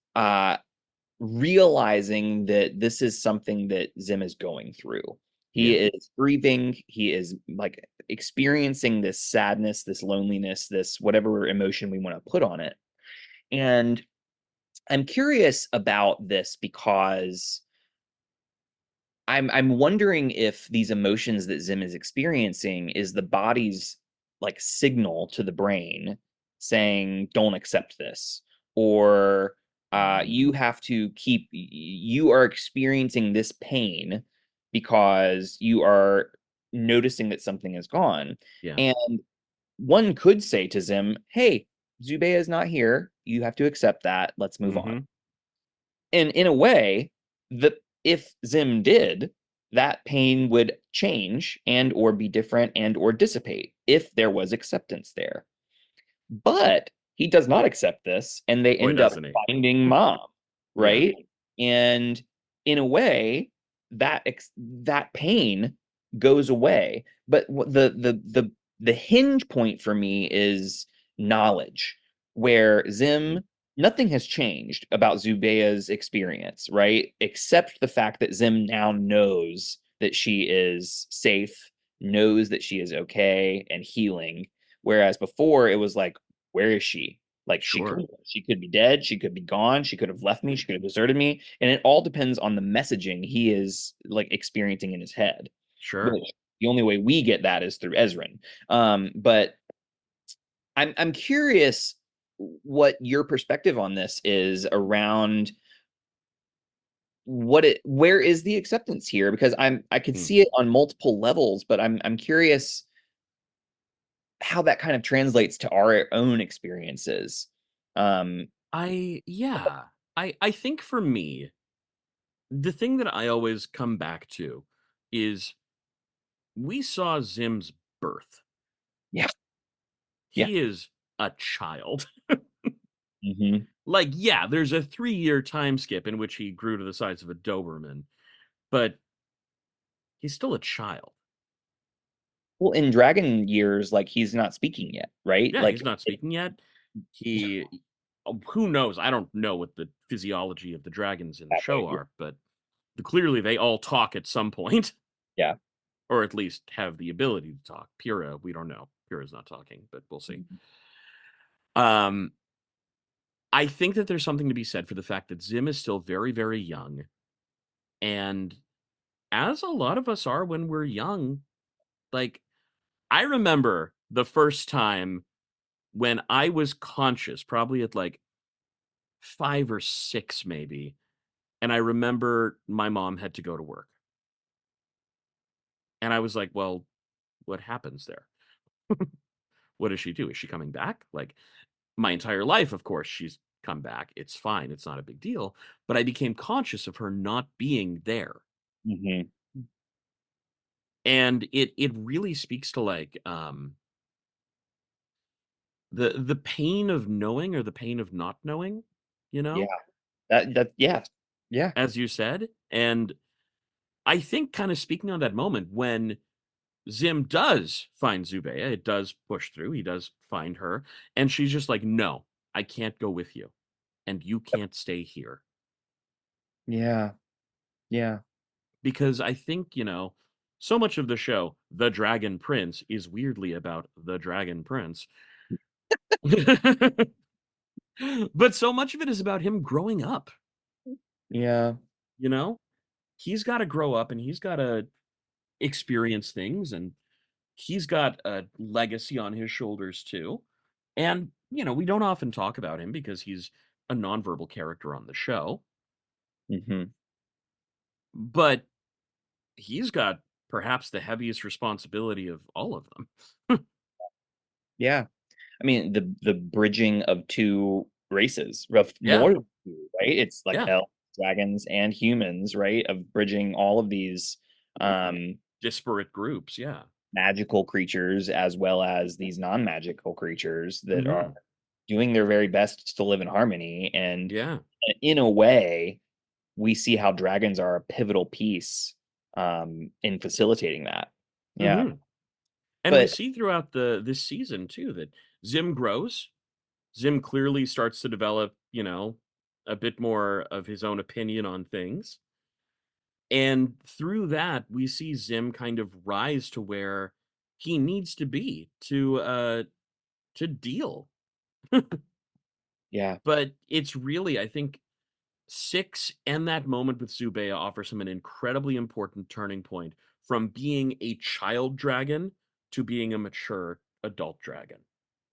realizing that this is something that Zim is going through. He Yeah. is grieving. He is like experiencing this sadness, this loneliness, this whatever emotion we want to put on it. And I'm curious about this because I'm wondering if these emotions that Zim is experiencing is the body's like signal to the brain saying, "Don't accept this," or you have to keep. You are experiencing this pain because you are noticing that something is gone. Yeah. And one could say to Zim, "Hey, Zubeya is not here. You have to accept that. Let's move on." Mm-hmm. And in a way, the if Zim did, that pain would change and or be different and or dissipate if there was acceptance there. But he does not accept this, and they Boy, end up doesn't he? finding mom, Yeah. right? And in a way, that pain goes away. But the hinge point for me is knowledge, where Mm. Zim nothing has changed about Zubea's experience, right? Except the fact that Zim now knows that she is safe, knows that she is okay and healing. Whereas before it was like, where is she? Like Sure. she could be dead, she could be gone, she could have left me, she could have deserted me, and it all depends on the messaging he is like experiencing in his head. Sure. Which the only way we get that is through Ezrin. But I'm curious what your perspective on this is around where is the acceptance here, because I could Hmm. see it on multiple levels, but I'm curious how that kind of translates to our own experiences. Um, Yeah. I think for me, the thing that I always come back to is we saw Zim's birth. yeah, yeah, He is a child. hmm Like, yeah, there's a 3-year time skip in which he grew to the size of a Doberman, but he's still a child. Well, in Dragon years, like he's not speaking yet, right? Yeah, Like, he's not speaking yet. He who knows? I don't know what the physiology of the dragons in the show exactly. are, but clearly they all talk at some point, Yeah. or at least have the ability to talk. Pyrrha, we don't know. Pyrrha's not talking, but we'll see. Um, I think that there's something to be said for the fact that Zim is still very, very young. And as a lot of us are when we're young, like, I remember the first time when I was conscious, probably at like 5 or 6 maybe, and I remember my mom had to go to work. And I was like, "Well, what happens there? What does she do? Is she coming back?" Like, my entire life, of course, she's come back. It's fine. It's not a big deal. But I became conscious of her not being there. hmm And it really speaks to like the pain of knowing or the pain of not knowing, you Yeah. know, Yeah. Yeah. as you said. And I think kind of speaking on that moment when Zim does find Zubeia, it does push through, he does find her, and she's just like, "No, I can't go with you, and you can't stay here." Yeah. Yeah. Because I think, so much of the show, The Dragon Prince, is weirdly about the Dragon Prince. But so much of it is about him growing up, Yeah. you know? He's gotta grow up and he's gotta experience things, and he's got a legacy on his shoulders too. And, we don't often talk about him because he's a nonverbal character on the show, hmm but he's got perhaps the heaviest responsibility of all of them. Yeah. I mean, the bridging of two races, of Yeah, more than two, right? It's like yeah. elves, dragons, and humans, right? Of bridging all of these Disparate groups, yeah. magical creatures as well as these non-magical creatures that are Mhm. doing their very best to live in harmony. And Yeah. in a way, we see how dragons are a pivotal piece in facilitating that. Yeah. Mhm. And we But see throughout this season too that Zim grows. Zim clearly starts to develop, a bit more of his own opinion on things. And through that, we see Zim kind of rise to where he needs to be to deal. yeah, But it's really, I think, six and that moment with Zubeya offers him an incredibly important turning point from being a child dragon to being a mature adult dragon.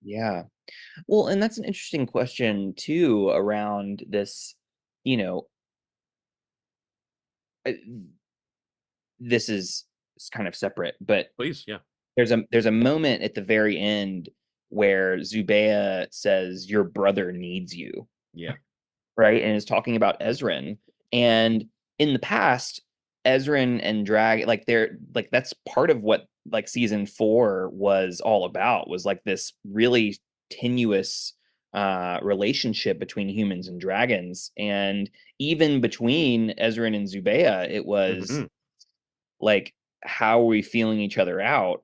yeah. Well, and that's an interesting question too around this, you know, uh, this is it's kind of separate, but Please, yeah. there's a moment at the very end where Zubeya says your brother needs you, Yeah. right? And is talking about Ezrin. And in the past, Ezrin and Drag, like they're like that's part of what like season 4 was all about, was like this really tenuous relationship between humans and dragons. And even between Ezrin and Zubeya, it was Mhm. like, how are we feeling each other out?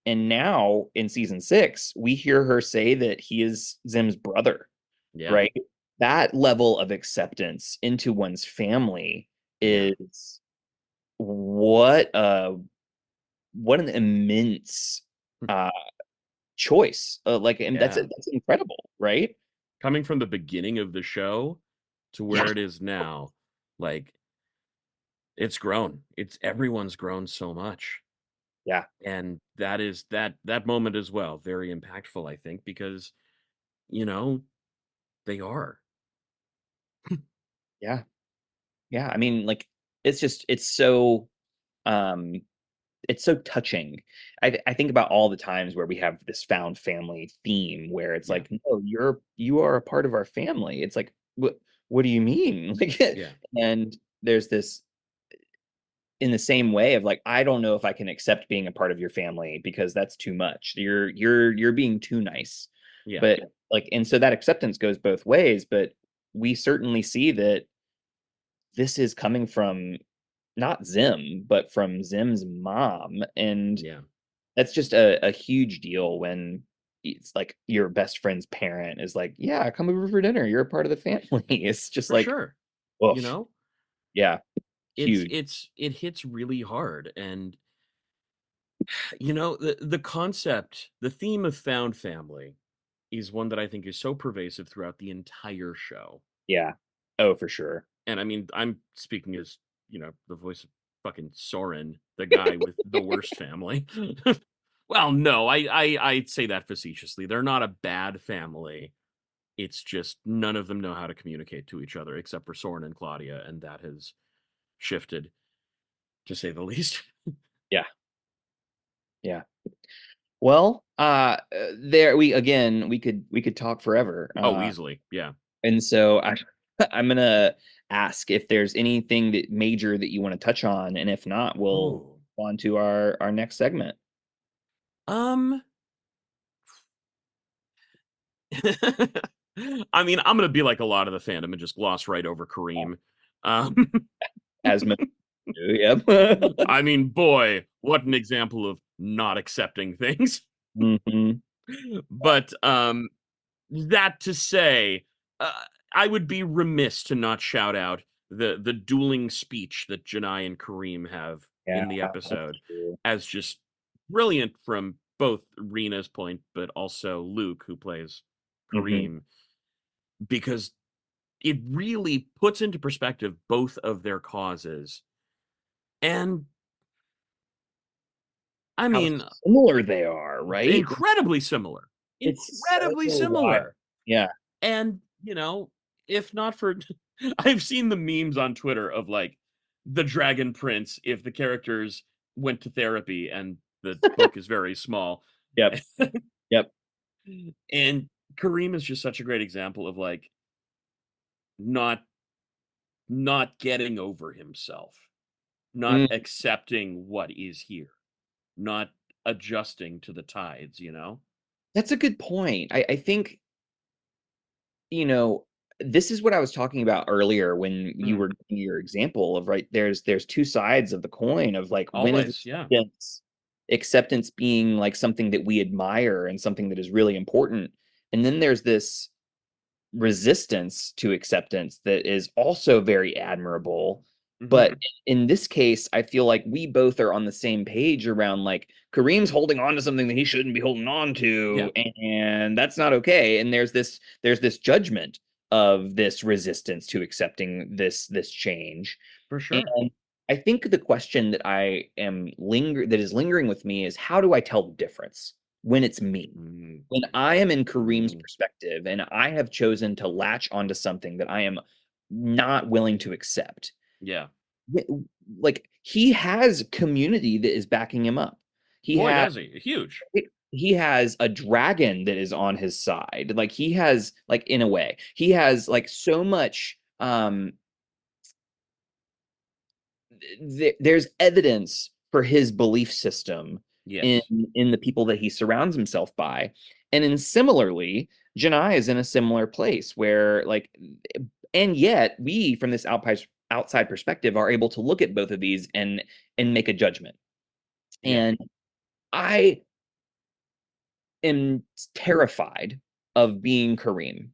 And now in season 6, we hear her say that he is Zim's brother, Yeah. right? That level of acceptance into one's family Yeah. is what what an immense uh choice. Like, and Yeah. that's incredible, right? Coming from the beginning of the show to Yeah, where it is now, like, it's grown. It's everyone's grown so much. yeah, And that is that moment as well, very impactful, I think, because, you know, they are. yeah, yeah. I mean, like, it's just um it's so touching. I think about all the times where we have this found family theme where it's Yeah. like, no, you are a part of our family. It's like, what do you mean? Like, Yeah. and there's this in the same way of like, I don't know if I can accept being a part of your family because that's too much. You're being too nice. Yeah. But like, and so that acceptance goes both ways, but we certainly see that this is coming from not Zim, but from Zim's mom. And Yeah. that's just a huge deal when it's like your best friend's parent is like, "Yeah, come over for dinner. You're a part of the family." It's just For like, sure. You oof. know? Yeah, It's huge. it's it hits really hard, and the concept, the theme of found family is one that I think is so pervasive throughout the entire show. Yeah. Oh, for sure. And I mean, I'm speaking as, the voice of fucking Soren, the guy with the worst family. Well, no, I'd say that facetiously. They're not a bad family. It's just none of them know how to communicate to each other except for Soren and Claudia, and that has shifted, to say the least. Yeah, yeah. Well, there we again, we could talk forever. Oh, easily. Yeah. And so I'm gonna ask if there's anything that major that you want to touch on, and if not, we'll Oh. go on to our next segment. Um I mean, I'm gonna be like a lot of the fandom and just gloss right over Kareem. Um, As most do, yep. I mean, boy, what an example of not accepting things. Mhm. But that to say, uh, I would be remiss to not shout out the dueling speech that Janai and Kareem have Yeah, in the that's episode true. as just brilliant from both Rena's point, but also Luke, who plays Mhm, Kareem, because it really puts into perspective both of their causes. And I how mean, similar they are, right? incredibly similar. It's so Incredibly wild. similar. Yeah. And, if not for I've seen the memes on Twitter of like the Dragon Prince if the characters went to therapy and the book is very small. Yep, yep. And Kareem is just such a great example of like not not getting over himself, not Mm, accepting what is here, not adjusting to the tides, you know? that's a good point. I think, you know, this is what I was talking about earlier when you Mm, were giving your example of, right, there's two sides of the coin of like when is always, yeah. acceptance being like something that we admire and something that is really important, and then there's this resistance to acceptance that is also very admirable. But Hmm. in this case, I feel like we both are on the same page around like Kareem's holding on to something that he shouldn't be holding on Yeah, to, and that's not okay. And there's this judgment of this resistance to accepting this change. for sure. And I think the question that is lingering with me is how do I tell the difference when it's me? Mm, When I am in Kareem's mm, perspective and I have chosen to latch onto something that I am not willing to accept, yeah. like he has community that is backing him up. He Boy, has does he. Huge. he has a dragon that is on his side. Like he has like in a way, he has like so much there's evidence for his belief system in Yes. in the people that he surrounds himself by. And then similarly, Janai is in a similar place where like and yet we from this outside perspective are able to look at both of these and make a judgment. Yeah. And I am terrified of being Kareem,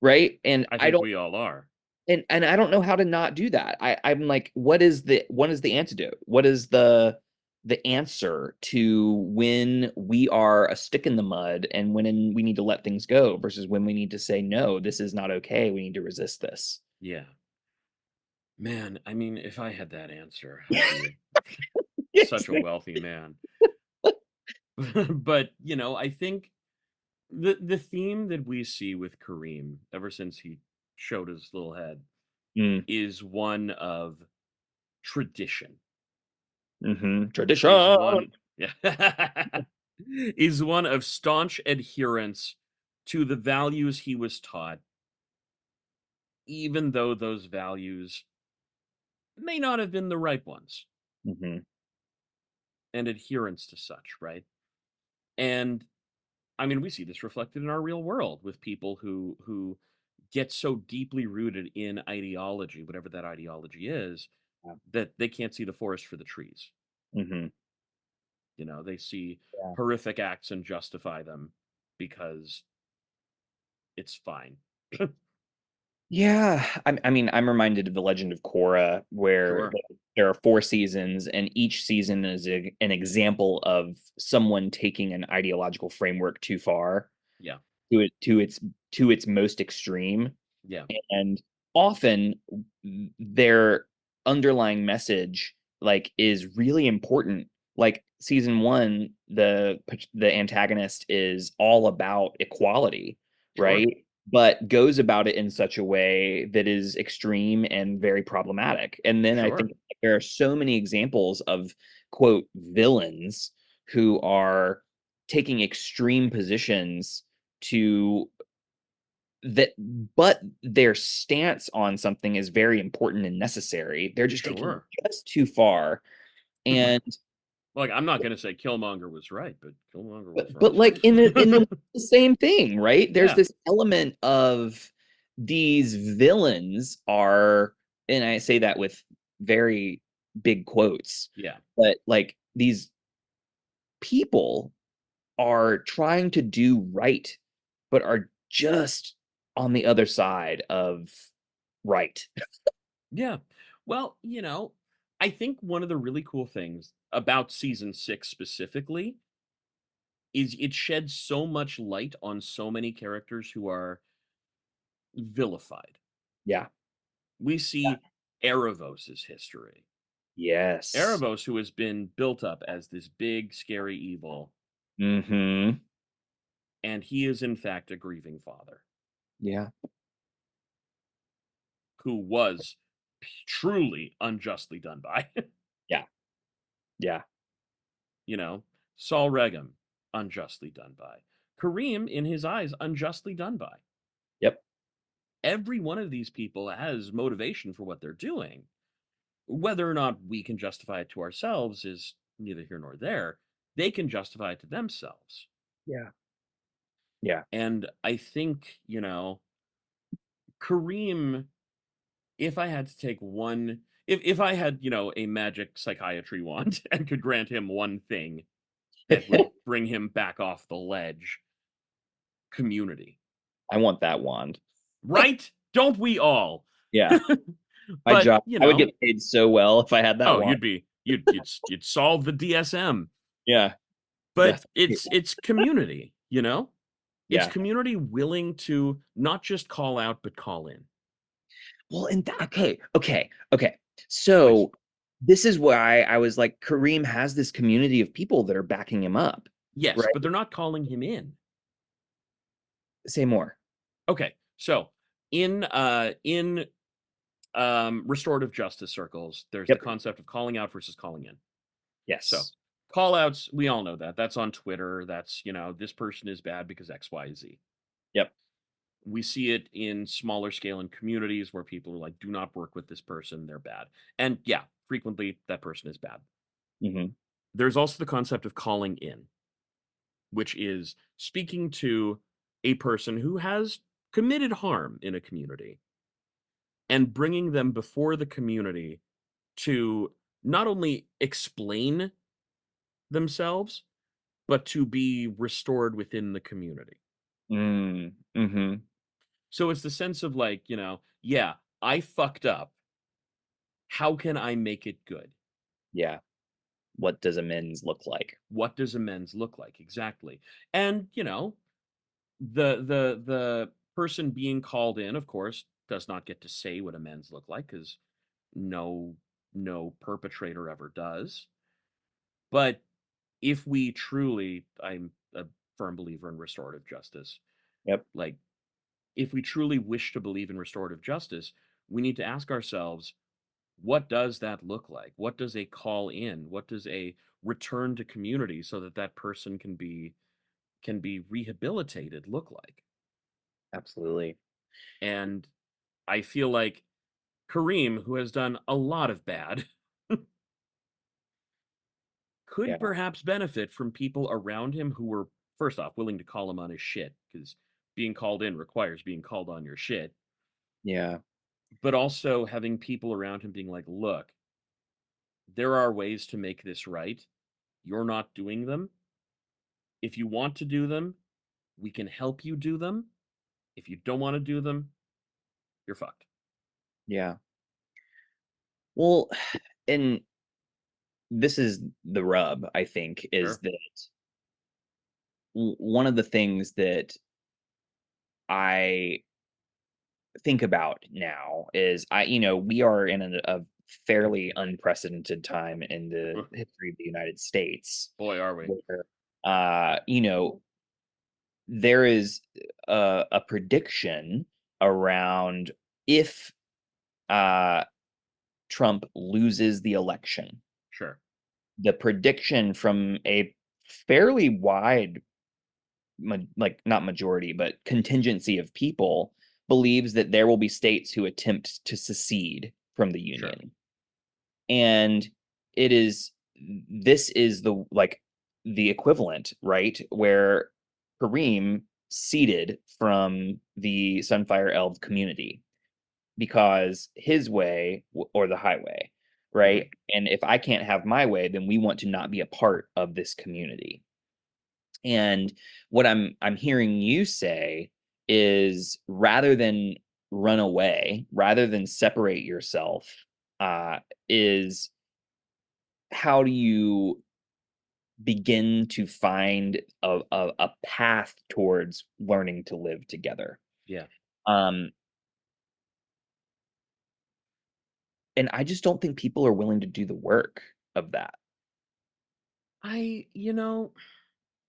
right? And I I think don't we all are. and I don't know how to not do that. I'm like, what is the antidote? What is the answer to when we are a stick in the mud and we need to let things go versus when we need to say no, this is not okay. We need to resist this. Yeah. Man, I mean, if I had that answer, I'd be Yes. such a wealthy man. But, I think the theme that we see with Kareem ever since he showed his little head Mm, is one of tradition. Is tradition. one yeah. Is one of staunch adherence to the values he was taught, even though those values may not have been the right ones, Hmm. and adherence to such, right? And I mean, we see this reflected in our real world with people who get so deeply rooted in ideology, whatever that ideology is, that they can't see the forest for the trees. Hmm. They see Yeah. horrific acts and justify them because it's fine. Yeah, I mean, I'm reminded of the Legend of Korra, where Sure. there are four seasons, and each season is an example of someone taking an ideological framework too far Yeah. to its most extreme. Yeah. And often their underlying message like is really important. Like season one, the antagonist is all about equality, Sure. right? But goes about it in such a way that is extreme and very problematic. And then I Sure. think there are so many examples of quote villains who are taking extreme positions to that, but their stance on something is very important and necessary. They're just taking Sure. it just too far. And Like, I'm not gonna say Killmonger was right, but Killmonger was but wrong. like in the same thing, right? There's Yeah. this element of these villains are, and I say that with very big quotes, Yeah. but like these people are trying to do right, but are just on the other side of right. Yeah. Well, I think one of the really cool things about season 6 specifically is it sheds so much light on so many characters who are vilified. Yeah. We see Aaravos' history. Yes. Aaravos, who has been built up as this big, scary evil, Mhm. and he is in fact a grieving father Yeah. who was truly unjustly done by. Yeah. Yeah. you know, Saul Regum, unjustly done by. Kareem, in his eyes, unjustly done by. Yep. Every one of these people has motivation for what they're doing. Whether or not we can justify it to ourselves is neither here nor there. They can justify it to themselves. Yeah. Yeah. And I think, Kareem, if I had to take one, if I had, a magic psychiatry wand and could grant him one thing that would bring him back off the ledge, community. I want that wand. Right? Don't we all? Yeah. My But, job. I would get paid so well if I had that oh, wand. you'd solve the DSM. Yeah. But That's it's community, you know? It's yeah. community willing to not just call out, but call in. Well, and okay. Please. So this is why I was like, Kareem has this community of people that are backing him up, Yes, right? but they're not calling him in. Say more. Okay. So in restorative justice circles, there's the Yep. concept of calling out versus calling in. So Yes. call outs, we all know that. That's on Twitter. That's, this person is bad because X, Y, Z. Yep. We see it in smaller scale in communities where people are like, do not work with this person, they're bad. And yeah, frequently that person is bad. Hmm. There's also the concept of calling in, which is speaking to a person who has committed harm in a community and bringing them before the community to not only explain themselves, but to be restored within the community. Mm. Hmm. So it's the sense of like, yeah, I fucked up. How can I make it good? Yeah. What does amends look like? What does amends look like? Exactly. And, the person being called in, of course, does not get to say what amends look like because no no perpetrator ever does. But if we truly, I'm a firm believer in restorative justice, Yep. like if we truly wish to believe in restorative justice, we need to ask ourselves, what does that look like? What does a call in? What does a return to community so that that person can be rehabilitated look like? Absolutely. And I feel like Kareem, who has done a lot of bad, could Yeah. perhaps benefit from people around him who were, first off, willing to call him on his shit, because being called in requires being called on your shit, Yeah. but also having people around him being like, look, there are ways to make this right. You're not doing them. If you want to do them, we can help you do them. If you don't want to do them, you're fucked. Yeah. Well, and this is the rub, I think, is Sure. that one of the things that I think about now is we are in a fairly unprecedented time in the history of the United States Boy, are we. where, there is a prediction around if uh, Trump loses the election. Sure. The prediction from a fairly wide like not majority, but contingency of people believes that there will be states who attempt to secede from the Sure. union. And it is this is the equivalent, right? Where Kareem seeded from the Sunfire Elves community because his way or the highway, Hmm. right? And if I can't have my way, then we want to not be a part of this community. And what I'm hearing you say is rather than run away, rather than separate yourself, is how do you begin to find a path towards learning to live together? Yeah. Um, and I just don't think people are willing to do the work of that. I, you know,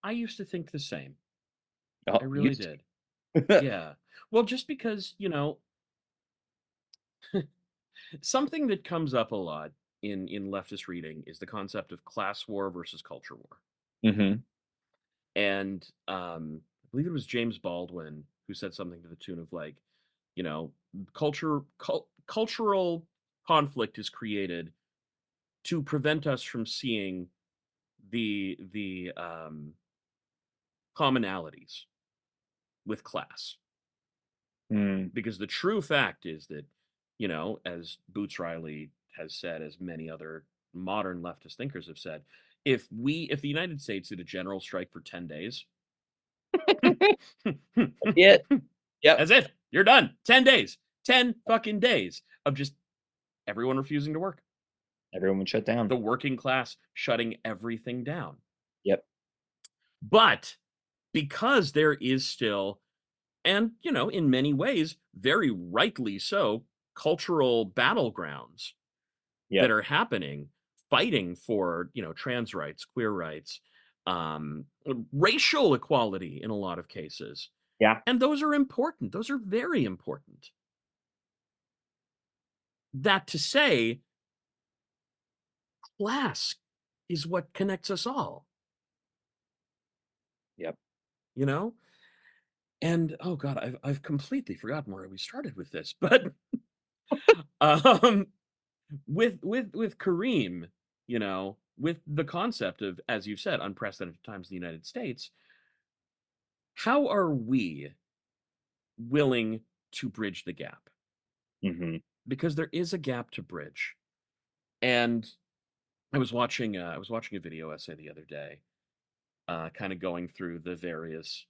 I used to think the same. I Oh, really used did. to. Yeah. Well, just because, something that comes up a lot in leftist reading is the concept of class war versus culture war. Hmm. And I believe it was James Baldwin who said something to the tune of like, you know, cultural conflict is created to prevent us from seeing the commonalities with class. Mm. Because the true fact is that, as Boots Riley has said, as many other modern leftist thinkers have said, if the United States did a general strike for 10 days, It. Yep. that's it. You're done. 10 days. 10 fucking days of just everyone refusing to work. Everyone would shut down. The working class shutting everything down. Yep. But because there is still, and, in many ways, very rightly so, cultural battlegrounds that Yep. are happening, fighting for, trans rights, queer rights, racial equality in a lot of cases. Yeah. And those are important. Those are very important. That to say, class is what connects us all, Yep. you know? And oh god, I've completely forgotten where we started with this, but um with Kareem, with the concept of, as you said, unprecedented times in the United States, how are we willing to bridge the gap? Hmm. Because there is a gap to bridge. And I was watching a video essay the other day, kind of going through the various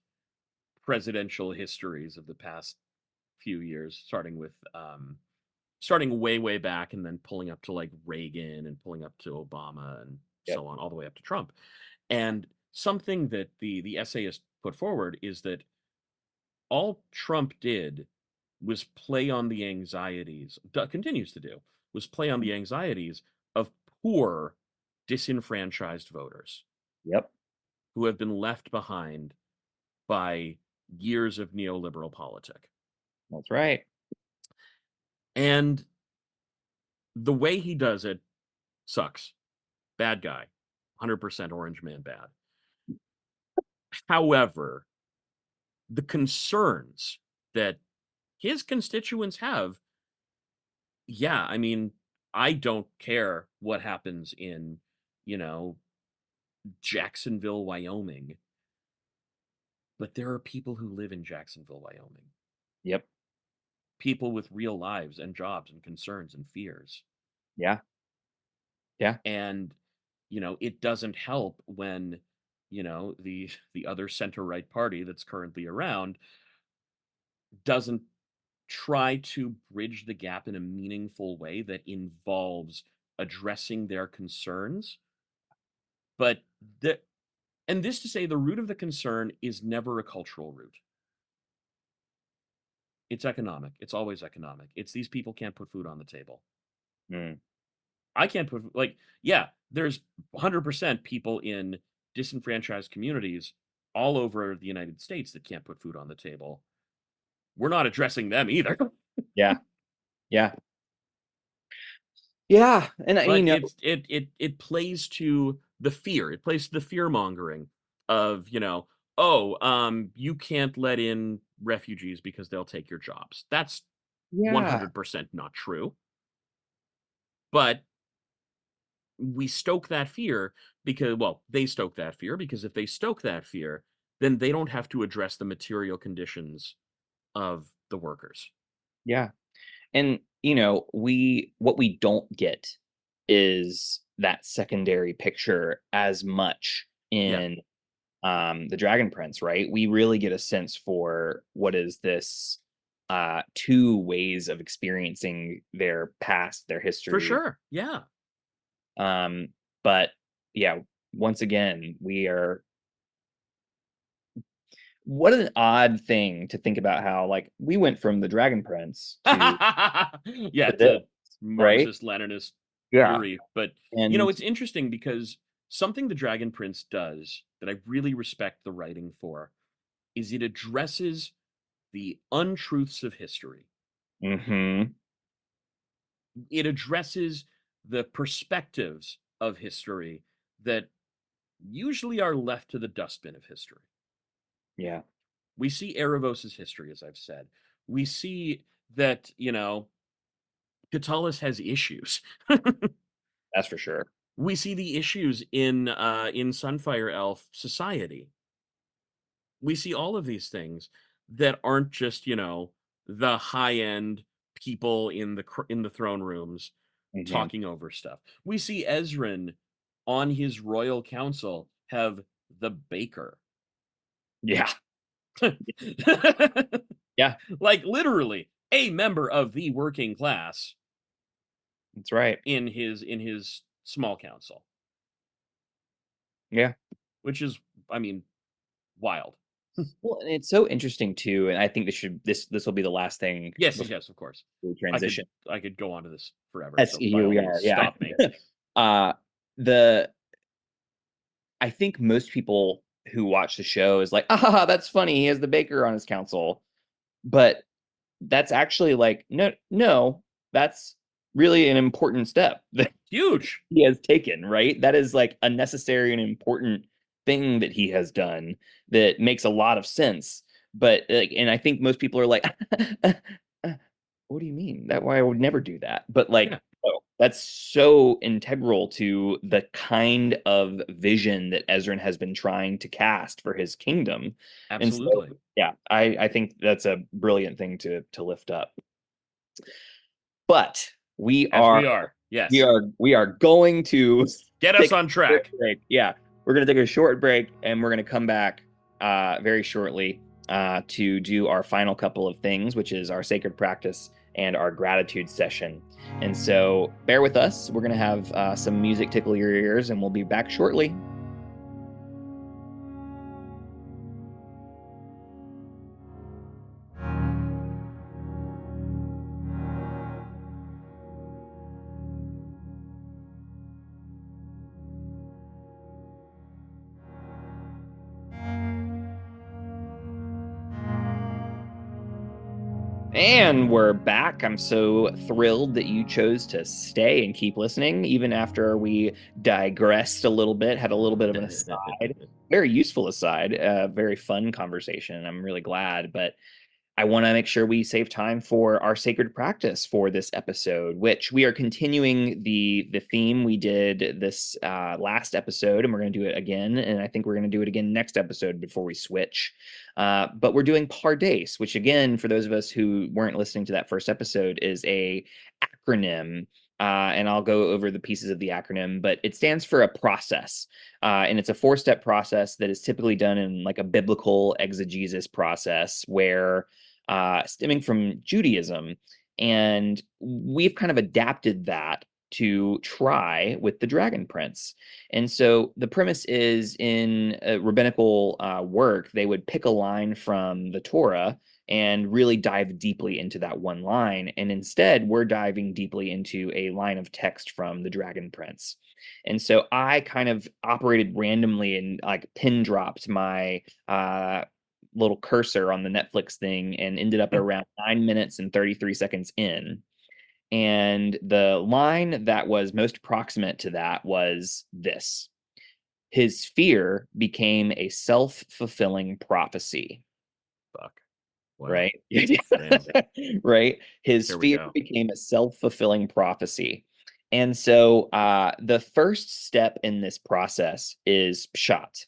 presidential histories of the past few years, starting way back and then pulling up to like Reagan and pulling up to Obama and Yep. so on, all the way up to Trump. And something that the essayist put forward is that all Trump did was play on the anxieties, continues to do, was play on the anxieties of poor, disenfranchised voters Yep. who have been left behind by years of neoliberal politic. That's right. And the way he does it sucks. Bad guy. 100% orange man bad. However, the concerns that his constituents have, yeah, I mean, I don't care what happens in, you know, Jacksonville, Wyoming, but there are people who live in Jacksonville, Wyoming. Yep. People with real lives and jobs and concerns and fears. Yeah. Yeah. And, it doesn't help when, the other center right party that's currently around doesn't try to bridge the gap in a meaningful way that involves addressing their concerns. But the and this to say the root of the concern is never a cultural root. It's economic. It's always economic. It's these people can't put food on the table. Mm. I can't put, like, yeah, there's 100% people in disenfranchised communities all over the United States that can't put food on the table. We're not addressing them either. Yeah. Yeah. Yeah. And But it plays to the fear. It plays to the fear mongering of, oh, you can't let in refugees because they'll take your jobs. That's yeah. 100% not true. But we stoke that fear because, well, they stoke that fear because if they stoke that fear, then they don't have to address the material conditions of the workers. Yeah. And what we don't get is that secondary picture as much Yeah, in the Dragon Prince, right? We really get a sense for what is this two ways of experiencing their past, their for history. sure. Yeah. Um, but yeah, once again, we are what an odd thing to think about how like we went from the Dragon Prince Yeah, to this, to right? Marxist Leninist Yeah. theory. But And it's interesting because something the Dragon Prince does that I really respect the writing for is it addresses the untruths of history. mhm, It addresses the perspectives of history that usually are left to the dustbin of history. yeah, We see Aaravos' history, as I've said. We see that, Catullus has issues. that's for sure. We see the issues in Sunfire Elf society. We see all of these things that aren't just, the high end people in the throne rooms Mhm. talking over stuff. We see Ezran on his royal council have the baker. Yeah. Yeah, Like literally a member of the working class that's right. in his small council, Yeah. which is, I mean, wild. Well, and it's so interesting too, and I think this will be the last thing Yes, before yes, of course. we I could transition. I could go on to this forever, That's so by here all we means, are. Yeah. stop me. The I think most people who watch the show is like, ah, that's funny. He has the baker on his council, but that's actually like, no, that's really an important step that Huge. he has taken, right? That is like a necessary and important thing that he has done that makes a lot of sense. But like, and I think most people are like, what do you mean? That why I would never do that. But like, Yeah, oh, that's so integral to the kind of vision that Ezran has been trying to cast for his kingdom. And so, absolutely. yeah, I think that's a brilliant thing to lift up. But we As are we are. we Yes. are we are going to Get us take a on short track. break. Yeah, we're going to take a short break and we're going to come back very shortly to do our final couple of things, which is our sacred practice and our gratitude session. And so bear with us. We're going to have some music tickle your ears and we'll be back shortly. And we're back. I'm so thrilled that you chose to stay and keep listening, even after we digressed a little bit, had a little bit of an aside, very useful aside, very fun conversation. I'm really glad. But I want to make sure we save time for our sacred practice for this episode, which we are continuing the theme we did this last episode, and we're going to do it again. And I think we're going to do it again next episode before we switch. But we're doing Pardes, which again, for those of us who weren't listening to that first episode, is a acronym. And I'll go over the pieces of the acronym, but it stands for a process. And it's a four-step process that is typically done in like a biblical exegesis process where stemming from Judaism. And we've kind of adapted that to try with the Dragon Prince. And so the premise is in rabbinical work, they would pick a line from the Torah and really dive deeply into that one line. And instead, we're diving deeply into a line of text from the Dragon Prince. And so I kind of operated randomly and like pin dropped my little cursor on the Netflix thing and ended up around 9 minutes and 33 seconds in. And the line that was most proximate to that was this: his fear became a self fulfilling prophecy, Fuck. Wow. right? Damn. Right? His Here we fear go. became a self fulfilling prophecy. And so the first step in this process is pshat,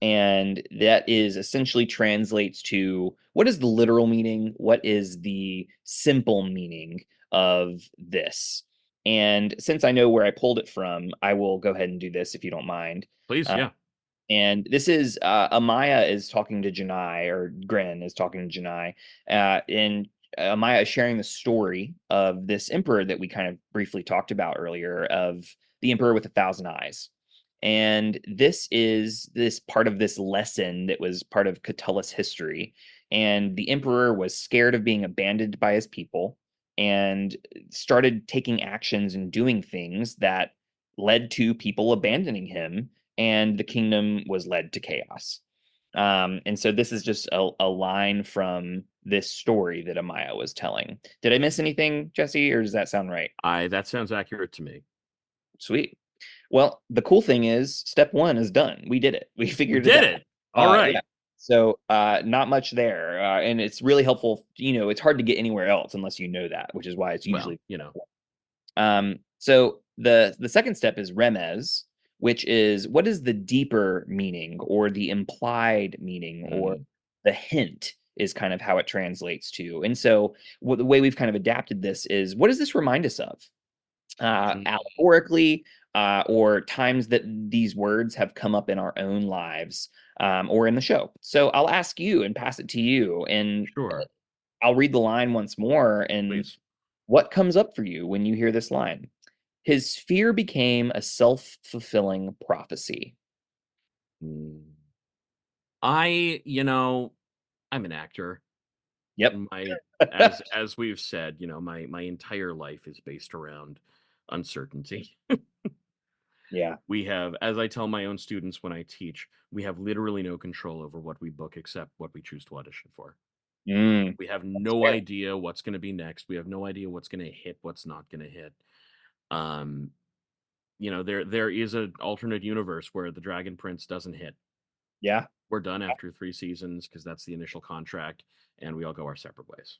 and that is essentially translates to what is the literal meaning, what is the simple meaning of this. And since I know where I pulled it from, I will go ahead and do this if you don't mind. Please, uh, yeah. and this is Amaya is talking to Janai, or Gren is talking to Janai, and Amaya is sharing the story of this emperor that we kind of briefly talked about earlier, of the emperor with 1,000 eyes. And this is this part of this lesson that was part of Catullus history. And the emperor was scared of being abandoned by his people and started taking actions and doing things that led to people abandoning him, and the kingdom was led to chaos. And so this is just a line from this story that Amaya was telling. Did I miss anything, Jesse, or does that sound right? I That sounds accurate to me. Sweet. Well, the cool thing is step one is done. We did it. We We figured it did out. it. All Yeah. right. So not much there. And it's really helpful. It's hard to get anywhere else unless you know that, which is why it's Well, usually. you know. So the second step is remez, which is what is the deeper meaning or the implied meaning or Mm, the hint is kind of how it translates to. And so the way we've kind of adapted this is, what does this remind us of? Mm. Allegorically, or times that these words have come up in our own lives, or in the show. So I'll ask you and pass it to you, and Sure. I'll read the line once more. And Please. what comes up for you when you hear this line? His fear became a self-fulfilling prophecy. Mm. I'm an actor. Yep. My as we've said, my entire life is based around uncertainty. Yeah. We have, as I tell my own students when I teach, we have literally no control over what we book except what we choose to audition for. We have That's no fair. idea what's going to be next. We have no idea what's going to hit, what's not going to hit. Um, there is an alternate universe where the Dragon Prince doesn't hit. Yeah. We're done after 3 seasons because that's the initial contract, and we all go our separate ways.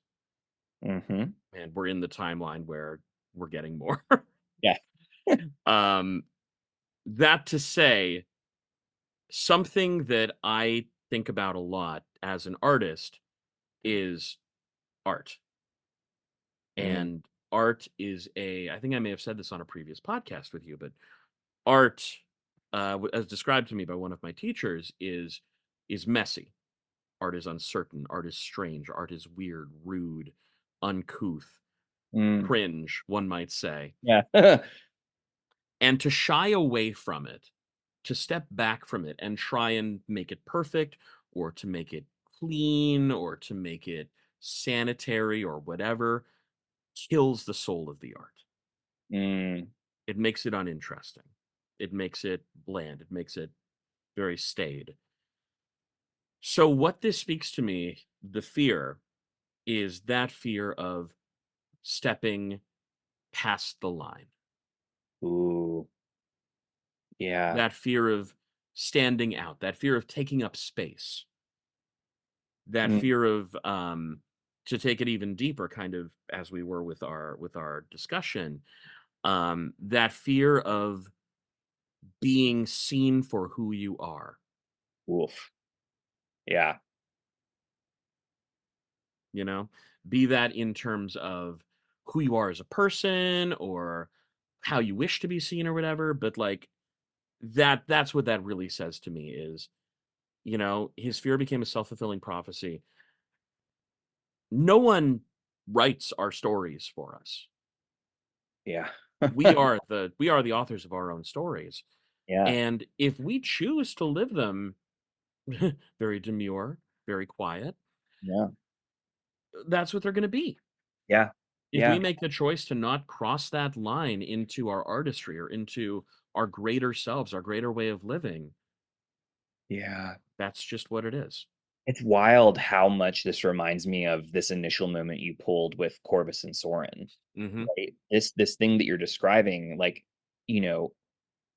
Hmm. And we're in the timeline where we're getting more. Yeah. um, that to say, something that I think about a lot as an artist is art. Mm, And art is I think I may have said this on a previous podcast with you, but art, as described to me by one of my teachers, is messy. Art is uncertain. Art is strange. Art is weird, rude, uncouth, mm, cringe, one might say. yeah. And to shy away from it, to step back from it and try and make it perfect, or to make it clean, or to make it sanitary, or whatever, kills the soul of the art. Mm, It makes it uninteresting. It makes it bland. It makes it very staid. So, what this speaks to me, the fear, is that fear of stepping past the line, ooh, yeah. that fear of standing out, that fear of taking up space, that Mm, fear of, to take it even deeper, kind of as we were with our discussion, that fear of being seen for who you are. oof. Yeah. You know, be that in terms of who you are as a person or how you wish to be seen or whatever, but like that's what that really says to me is, his fear became a self-fulfilling prophecy. No one writes our stories for us. Yeah. We are the authors of our own stories. Yeah. And if we choose to live them very demure, very quiet, Yeah. that's what they're going to be. Yeah. If we Yeah. make the choice to not cross that line into our artistry or into our greater selves, our greater way of living, Yeah. that's just what it is. It's wild how much this reminds me of this initial moment you pulled with Corvus and Soren, Mhm. right? This thing that you're describing, like, you know,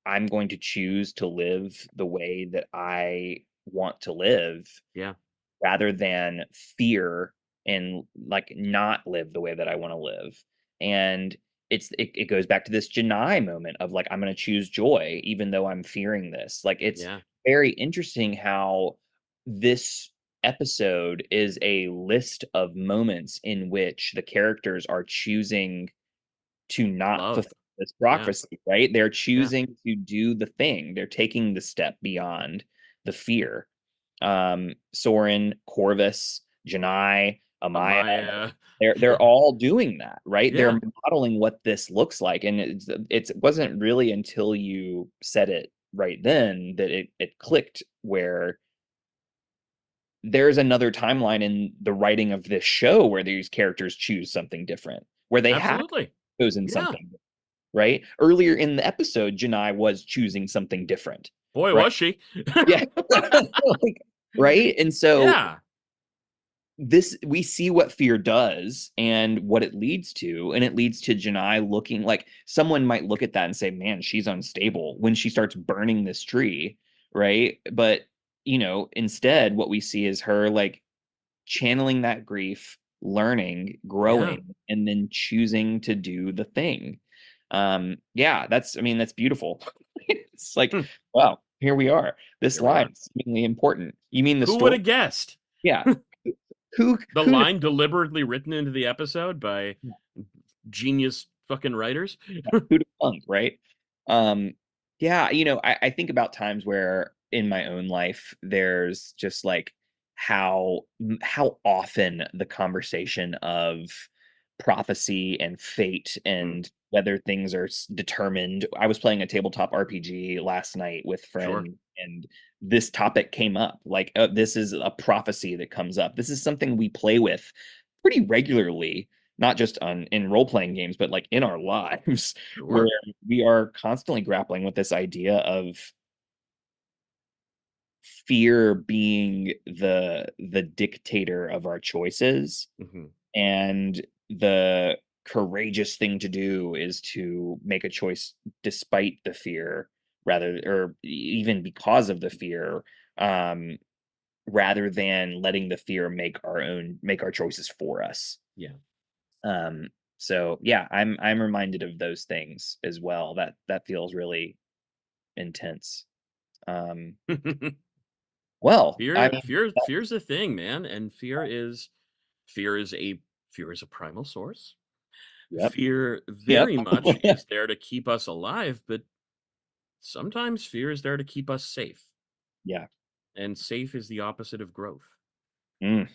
I'm going to choose to live the way that I want to live, Yeah. rather than fear and like not live the way that I want to live. And it goes back to this Janai moment of like, I'm going to choose joy even though I'm fearing this. Like, it's Yeah. very interesting how this episode is a list of moments in which the characters are choosing to not Love. fulfill this Yeah. prophecy, right? They're Yeah. choosing to do the thing. They're taking the step beyond the fear. Soren, Corvus, Janai, Amaya, Amaya. they're all doing that, right? Yeah. They're modeling what this looks like. And it wasn't really until you said it right then that it clicked, where there's another timeline in the writing of this show where these characters choose something different, where they have Absolutely. chosen Yeah. something, right? Earlier in the episode, Janai was choosing something different, Boy, right? was she. Yeah. Like, right? And so Yeah. this, we see what fear does and what it leads to, and it leads to Janai looking like, someone might look at that and say, man, she's unstable when she starts burning this tree, right? But instead what we see is her like channeling that grief, learning, Yeah. growing, and then choosing to do the thing. Yeah, I mean, that's beautiful. It's like, Hmm. wow, here we are. This Here we line are. is seemingly important. You mean the Who would story? have guessed? Yeah. The who line deliberately written into the episode by genius fucking writers. who'd have thunk, right? Um, yeah, I think about times where in my own life there's just like how often the conversation of prophecy and fate Mm, and whether things are determined. I was playing a tabletop RPG last night with sure. friends, and this topic came up. Like, this is a prophecy that comes up. This is something we play with pretty regularly, not just on in role playing games, but like in our lives, where Sure. we are constantly grappling with this idea of fear being the dictator of our choices, Mhm. and the courageous thing to do is to make a choice despite the fear, rather, or even because of the fear, um rather than letting the fear make our choices for us. Yeah. um so yeah, I'm reminded of those things as well. That feels really intense. um well, I mean, Fear's a thing, man, and fear is a fear is a primal source. yep, Fear yep. very much is there to keep us alive, but sometimes fear is there to keep us safe, Yeah. and safe is the opposite of growth. Mm.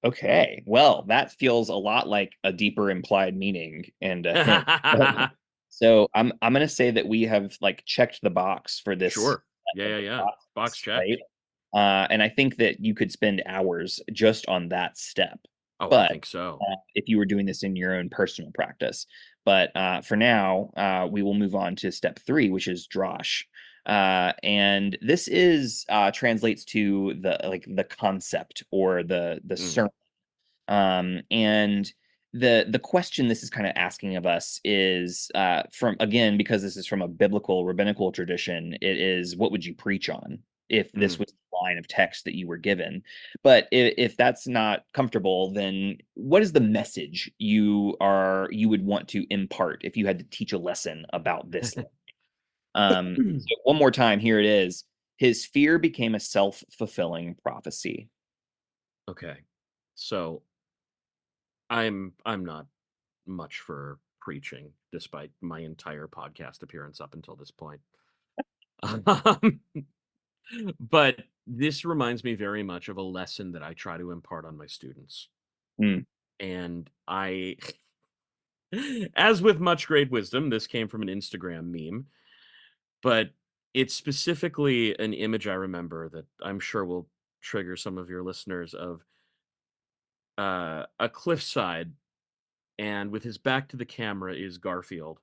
Okay, well, that feels a lot like a deeper implied meaning and a hint. So I'm gonna say that we have like checked the box for this Sure. Yeah, set yeah, of yeah. Box process, right? checked. And I think that you could spend hours just on that step. Oh, I But think so. if you were doing this in your own personal practice. But for now, we will move on to step three, which is drosh. And this is translates to the concept or the Mm, sermon. And the question this is kind of asking of us is, from, again, because this is from a biblical rabbinical tradition, it is, what would you preach on if this mm. was the line of text that you were given? But if that's not comfortable, then what is the message you would want to impart if you had to teach a lesson about this? So one more time, here it is. His fear became a self-fulfilling prophecy. Okay. So, I'm not much for preaching despite my entire podcast appearance up until this point. Um, but this reminds me very much of a lesson that I try to impart on my students. Mm, And I as with much great wisdom, this came from an Instagram meme, but it's specifically an image I remember that I'm sure will trigger some of your listeners of a cliffside, and with his back to the camera is Garfield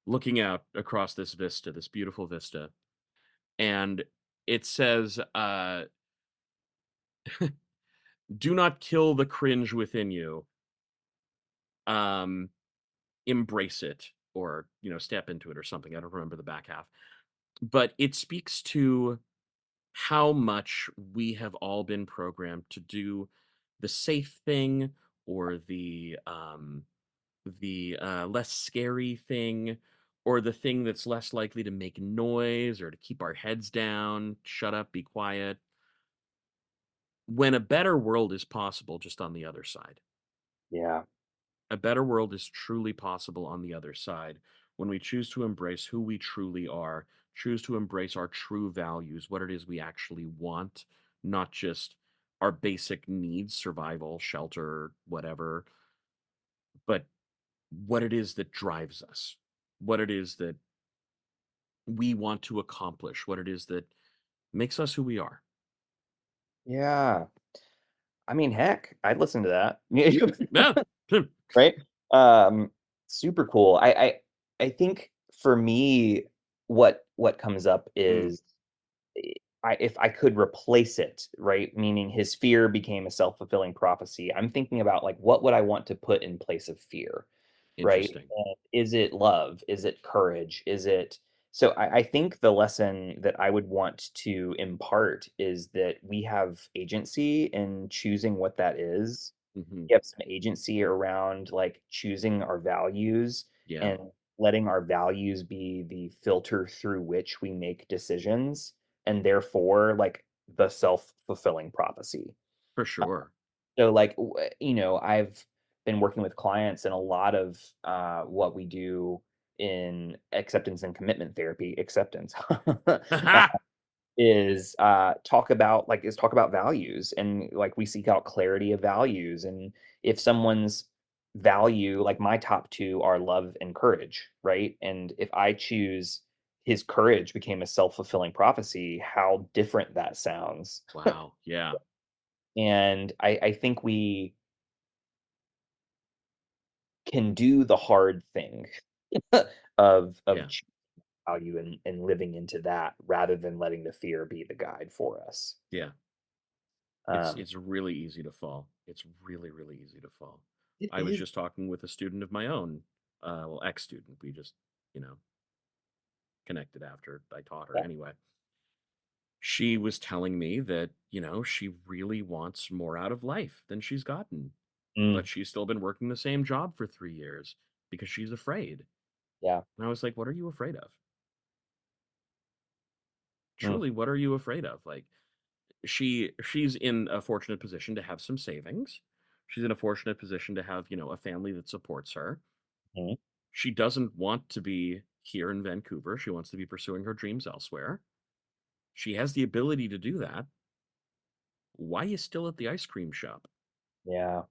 looking out across this vista, this beautiful vista. And it says, do not kill the cringe within you. Um, embrace it, or, step into it or something. I don't remember the back half. But it speaks to how much we have all been programmed to do the safe thing, or the less scary thing, or the thing that's less likely to make noise or to keep our heads down, shut up, be quiet, when a better world is possible just on the other side. yeah. A better world is truly possible on the other side when we choose to embrace who we truly are, choose to embrace our true values, what it is we actually want, not just our basic needs, survival, shelter, whatever, but what it is that drives us, what it is that we want to accomplish, what it is that makes us who we are. Yeah. I mean, heck, I'd listen to that. Yeah. Right? Um, Super cool. I think for me, what comes up Mm, is, if I could replace it, right? Meaning his fear became a self-fulfilling prophecy. I'm thinking about like, what would I want to put in place of fear, right? interesting. And is it love? Is it courage? Is it so I think the lesson that I would want to impart is that we have agency in choosing what that is. Hmm. We have some agency around like choosing our values Yeah. and letting our values be the filter through which we make decisions, and therefore like the self-fulfilling prophecy. For sure. So, like, I've been working with clients, and a lot of what we do in acceptance and commitment therapy, acceptance, is talk about values, and like we seek out clarity of values. And if someone's value, like my top two are love and courage, right? And if I choose his courage became a self-fulfilling prophecy, how different that sounds. Wow. Yeah. And I think we can do the hard thing of Yeah. choosing value and living into that rather than letting the fear be the guide for us. Yeah. Um, It's really easy to fall. It's really, really easy to fall. it I was is. just talking with a student of my own, well, ex-student. We just, you know, connected after I taught her Yeah. anyway. She was telling me that, she really wants more out of life than she's gotten, but Mm, she's still been working the same job for 3 years because she's afraid. yeah. And I was like, "What are you afraid of? Mm, Truly, what are you afraid of?" Like, she's in a fortunate position to have some savings. She's in a fortunate position to have, a family that supports her. mhm. She doesn't want to be here in Vancouver. She wants to be pursuing her dreams elsewhere. She has the ability to do that. Why are you still at the ice cream shop? Yeah.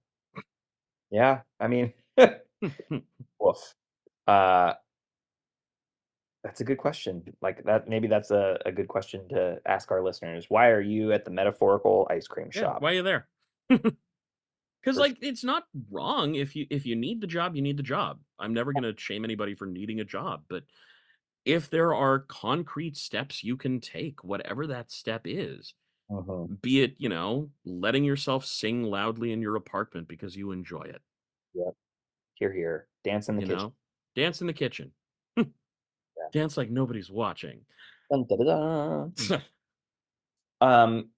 Yeah. I mean, woof. Uh, that's a good question. Like that, maybe that's a good question to ask our listeners. Why are you at the metaphorical ice cream Yeah, shop? why are you there? Because For sure. like it's not wrong if you need the job, you need the job. I'm never gonna shame anybody for needing a job, but if there are concrete steps you can take, whatever that step is, Mhm. be it, letting yourself sing loudly in your apartment because you enjoy it, Yep. Here, here. Dance in the you kitchen. know? Dance in the kitchen. Yeah. Dance like nobody's watching. Dun, da, da, da. Um,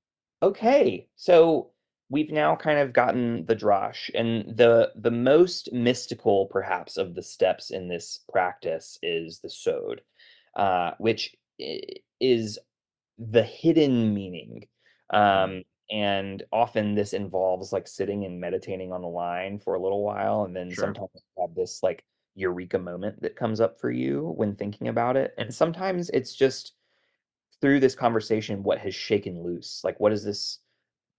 okay, so we've now kind of gotten the drosh, and the most mystical, perhaps, of the steps in this practice is the sod, which is the hidden meaning. Mm, And often this involves like sitting and meditating on the line for a little while, and then sure. sometimes you have this like eureka moment that comes up for you when thinking about it. And sometimes it's just through this conversation, what has shaken loose? Like, what is this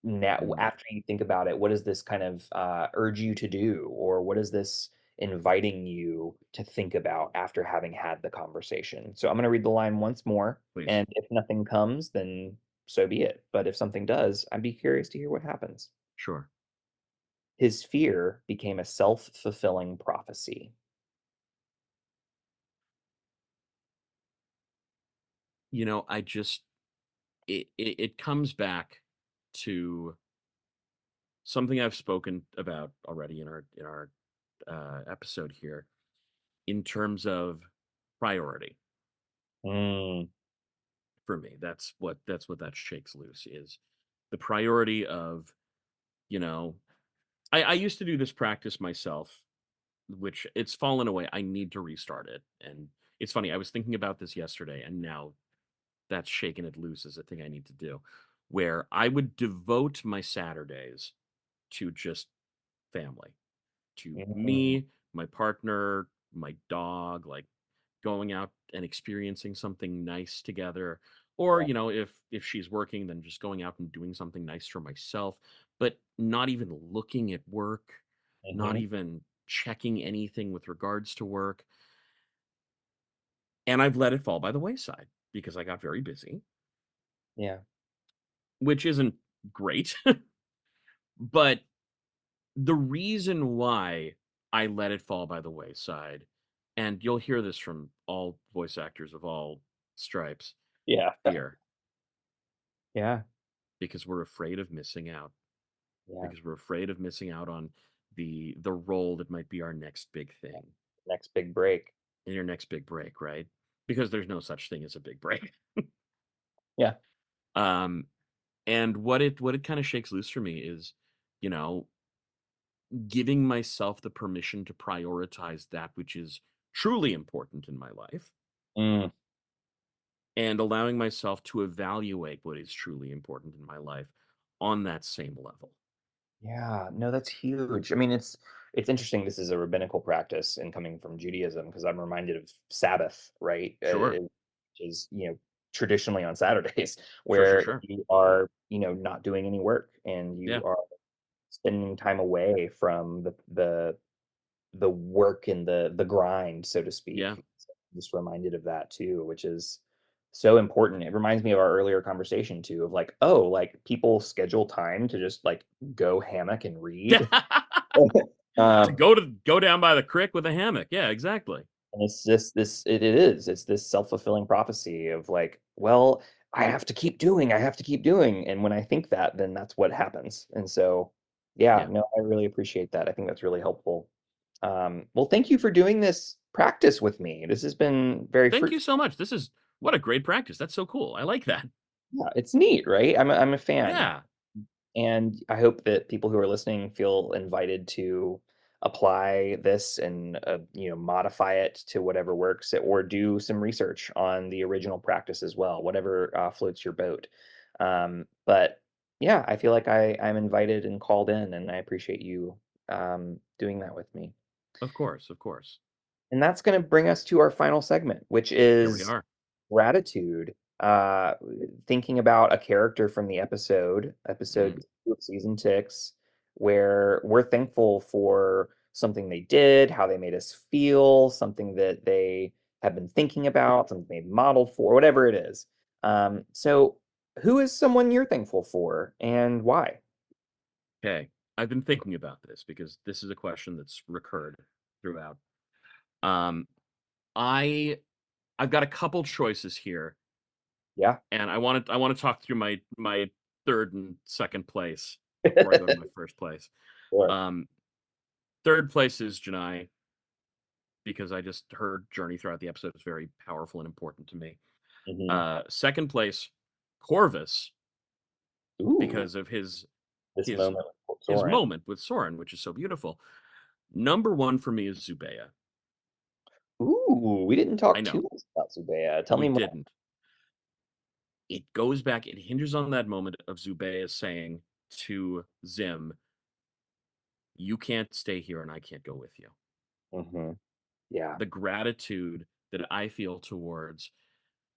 now Mm, after you think about it, what does this kind of urge you to do? Or what is this inviting you to think about after having had the conversation? So I'm going to read the line once more. please. And if nothing comes, then so be it. But if something does, I'd be curious to hear what happens. Sure. His fear became a self-fulfilling prophecy. I just it comes back to something I've spoken about already in our episode here in terms of priority Mm, for me. That's what that shakes loose is the priority of, you know, I used to do this practice myself, which it's fallen away. I need to restart it. And it's funny, I was thinking about this yesterday, and now that's shaking it loose as a thing I need to do, where I would devote my Saturdays to just family, to mm, me, my partner, my dog, like going out and experiencing something nice together. Or, yeah. if she's working, then just going out and doing something nice for myself, but not even looking at work, not Hmm. even checking anything with regards to work. And I've let it fall by the wayside because I got very busy, Yeah. which isn't great. But the reason why I let it fall by the wayside, and you'll hear this from all voice actors of all stripes, Yeah. fear, Yeah. because we're afraid of missing out, Yeah. because we're afraid of missing out on the role that might be our next big thing Next big break. in your next big break, right? Because there's no such thing as a big break. Yeah. Um, and what it kind of shakes loose for me is, you know, giving myself the permission to prioritize that which is truly important in my life Mm, and allowing myself to evaluate what is truly important in my life on that same level. Yeah, no, that's huge. I mean, it's interesting. This is a rabbinical practice and coming from Judaism because I'm reminded of Sabbath, right? Sure. Which is, traditionally on Saturdays Sure, sure, where sure. you are, not doing any work and Yeah. you are spending time away from the work and the grind, so to Yeah. speak. So I'm just reminded of that too, which is so important. It reminds me of our earlier conversation too, of like, oh, like people schedule time to just like go hammock and read. To um, go down by the creek with a hammock. Yeah, exactly. and it's just it's this self-fulfilling prophecy of like, well, I have to keep doing. And when I think that, then that's what happens. And so, yeah, Yeah. no, I really appreciate that. I think that's really helpful. Well, thank you for doing this practice with me. This has been very Thank you fruitful. so much. This is what a great practice. That's so cool. I like that. Yeah, it's neat, right? I'm a fan. Yeah, And I hope that people who are listening feel invited to apply this and modify it to whatever works, or do some research on the original practice as well, whatever floats your boat. But yeah, I feel like I'm invited and called in, and I appreciate you doing that with me. of course, of course. And that's going to bring us to our final segment, which Here we is are. gratitude. Uh, Thinking about a character from the episode Mm, 2 of season 6, where we're thankful for something they did, how they made us feel, something that they have been thinking about, something they modeled for, whatever it is. So, who is someone you're thankful for, and why? okay. I've been thinking about this because this is a question that's recurred throughout. Um, I I've got a couple choices here, Yeah. and I want to talk through my third and second place before I go to my first place. Sure. Um, third place is Janai because I just her journey throughout the episode is very powerful and important to me. Hmm. Second place, Corvus, Ooh, because of this his moment with his Soren. moment with Soren, which is so beautiful. Number one for me is Zubeia. Ooh, we didn't I talk too know much about Zubea. Tell we me more. didn't. It goes back. It hinges on that moment of Zubeia saying to Zim, "You can't stay here, and I can't go with you." Hmm. Yeah. The gratitude that I feel towards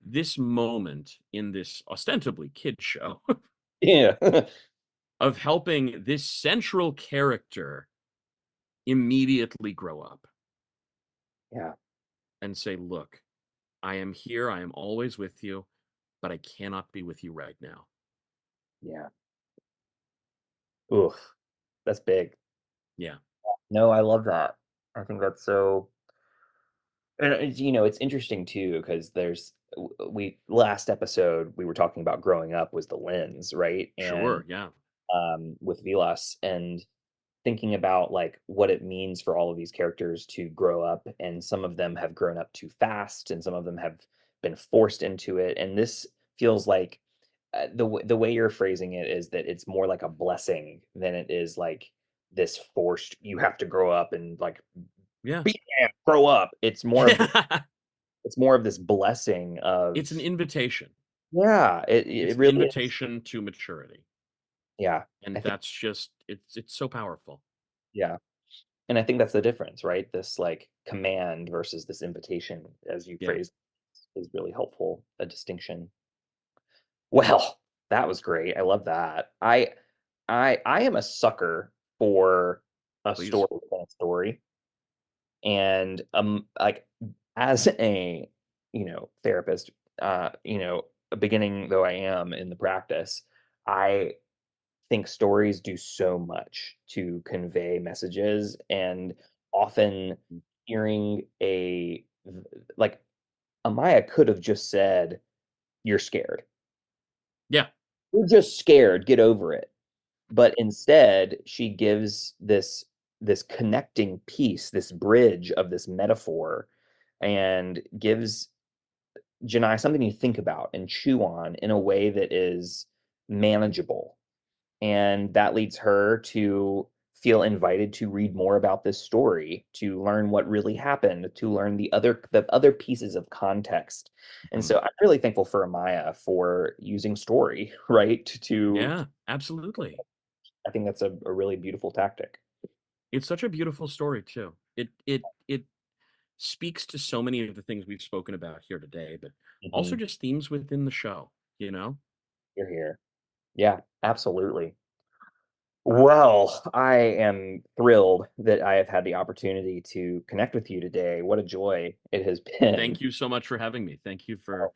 this moment in this ostensibly kid show Yeah. of helping this central character immediately grow up Yeah. and say, "Look, I am here. I am always with you, but I cannot be with you right now." Yeah. Oof. That's big. Yeah, No, I love that. I think that's so, and it's interesting too, because we last episode we were talking about growing up was the lens, right? And sure. Yeah, with Vilas, and thinking about like what it means for all of these characters to grow up, and some of them have grown up too fast and some of them have been forced into it, and this feels like the way you're phrasing it is that it's more like a blessing than it is like this forced you have to grow up and like yeah. be grow up. It's more of this blessing of, It's an invitation. yeah, It's it an really is. invitation to maturity, Yeah, I and think, that's just it's so powerful. yeah. And I think that's the difference, right? This like command versus this invitation, as you Yeah, phrased, is really helpful, a distinction. Well, that was great. I love that. I am a sucker for a please. story within a story. And like as a, therapist, beginning though I am in the practice, I think stories do so much to convey messages, and often hearing like Amaya could have just said, "You're scared. Yeah, You're just scared. Get over it." But instead, she gives this connecting piece, this bridge of this metaphor, and gives Janai something to think about and chew on in a way that is manageable. And that leads her to feel invited to read more about this story, to learn what really happened, to learn the other pieces of context. And Mhm. so I'm really thankful for Amaya for using story, right? To Yeah, absolutely. I think that's a really beautiful tactic. It's such a beautiful story too. It speaks to so many of the things we've spoken about here today, but also Mhm. just themes within the show, you know? You're here. Yeah, absolutely. Well, I am thrilled that I have had the opportunity to connect with you today. What a joy it has been. Thank you so much for having me. Thank you for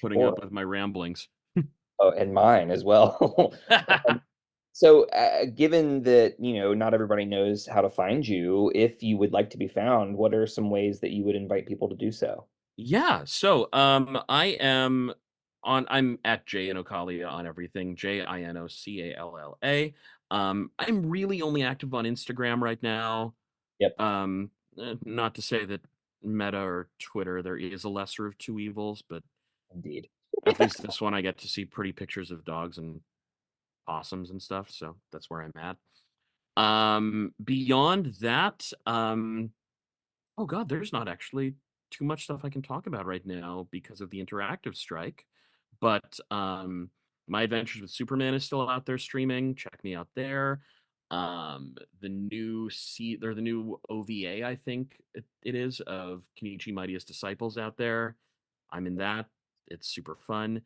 putting Sure. up with my ramblings. Oh, and mine as well. So, given that, not everybody knows how to find you, if you would like to be found, what are some ways that you would invite people to do so? Yeah, so, I'm at Jay Inocalla on everything, Jinocalla. I'm really only active on Instagram right now. Yep, Not to say that Meta or Twitter, there is a lesser of two evils, but indeed. at least this one I get to see pretty pictures of dogs and possums and stuff, so that's where I'm at. Beyond that, oh god, there's not actually too much stuff I can talk about right now because of the interactive strike. But My Adventures with Superman is still out there streaming. Check me out there. The new OVA, I think it is, of Kenichi Mightiest Disciples out there. I'm in that. It's super fun.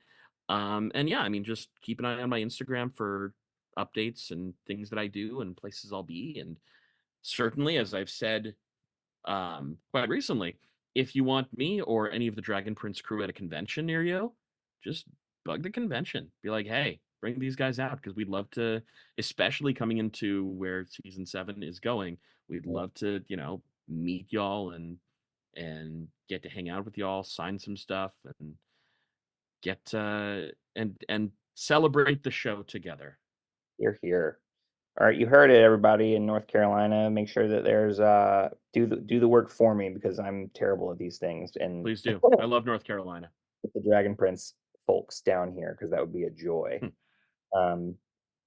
And yeah, I mean, just keep an eye on my Instagram for updates and things that I do and places I'll be. And certainly, as I've said quite recently, if you want me or any of the Dragon Prince crew at a convention near you, just bug the convention. Be like, hey, bring these guys out because we'd love to, especially coming into where season 7 is going. We'd love to, meet y'all and get to hang out with y'all, sign some stuff, and get and celebrate the show together. You're here. All right, you heard it, everybody in North Carolina. Make sure that there's do the work for me because I'm terrible at these things, and Please do. I love North Carolina. get the Dragon Prince folks down here because that would be a joy. Um,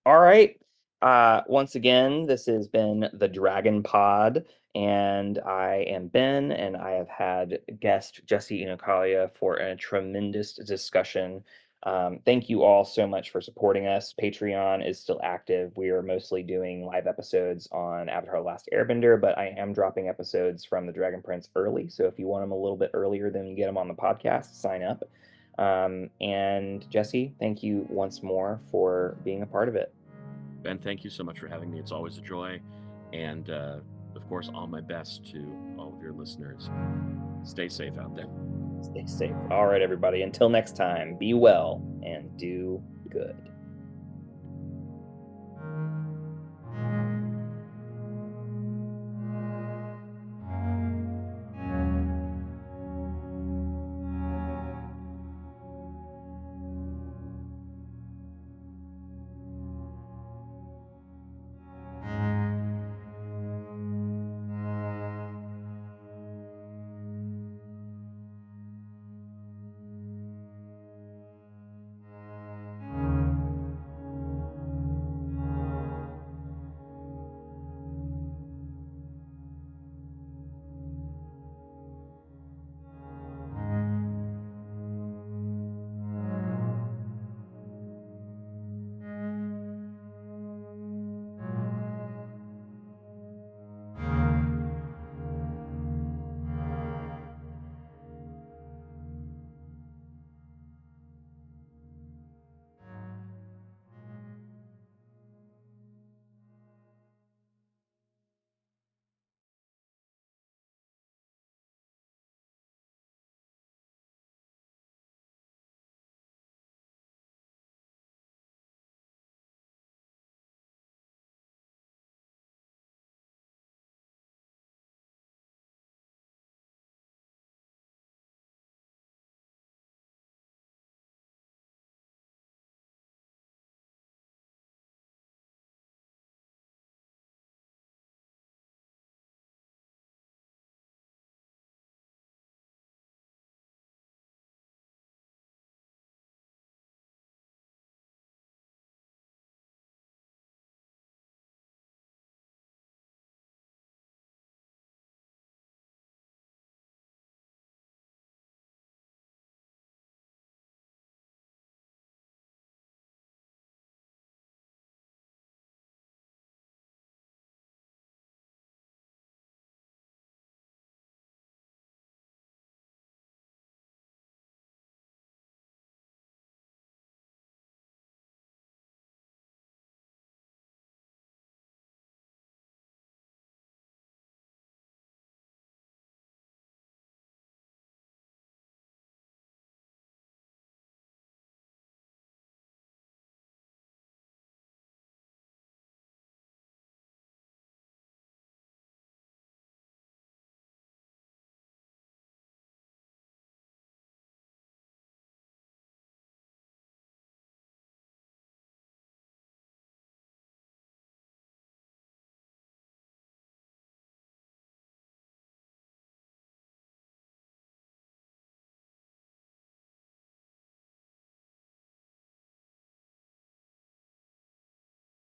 all right. Once again, this has been the Dragon Pod, and I am Ben, and I have had guest Jesse Inocalla for a tremendous discussion. Thank you all so much for supporting us. Patreon is still active. We are mostly doing live episodes on Avatar: The Last Airbender, but I am dropping episodes from the Dragon Prince early. So if you want them a little bit earlier than you get them on the podcast, sign up. And Jesse, thank you once more for being a part of it. Ben, thank you so much for having me. It's always a joy. And of course, all my best to all of your listeners. Stay safe out there. Stay safe. All right, everybody. Until next time, be well and do good.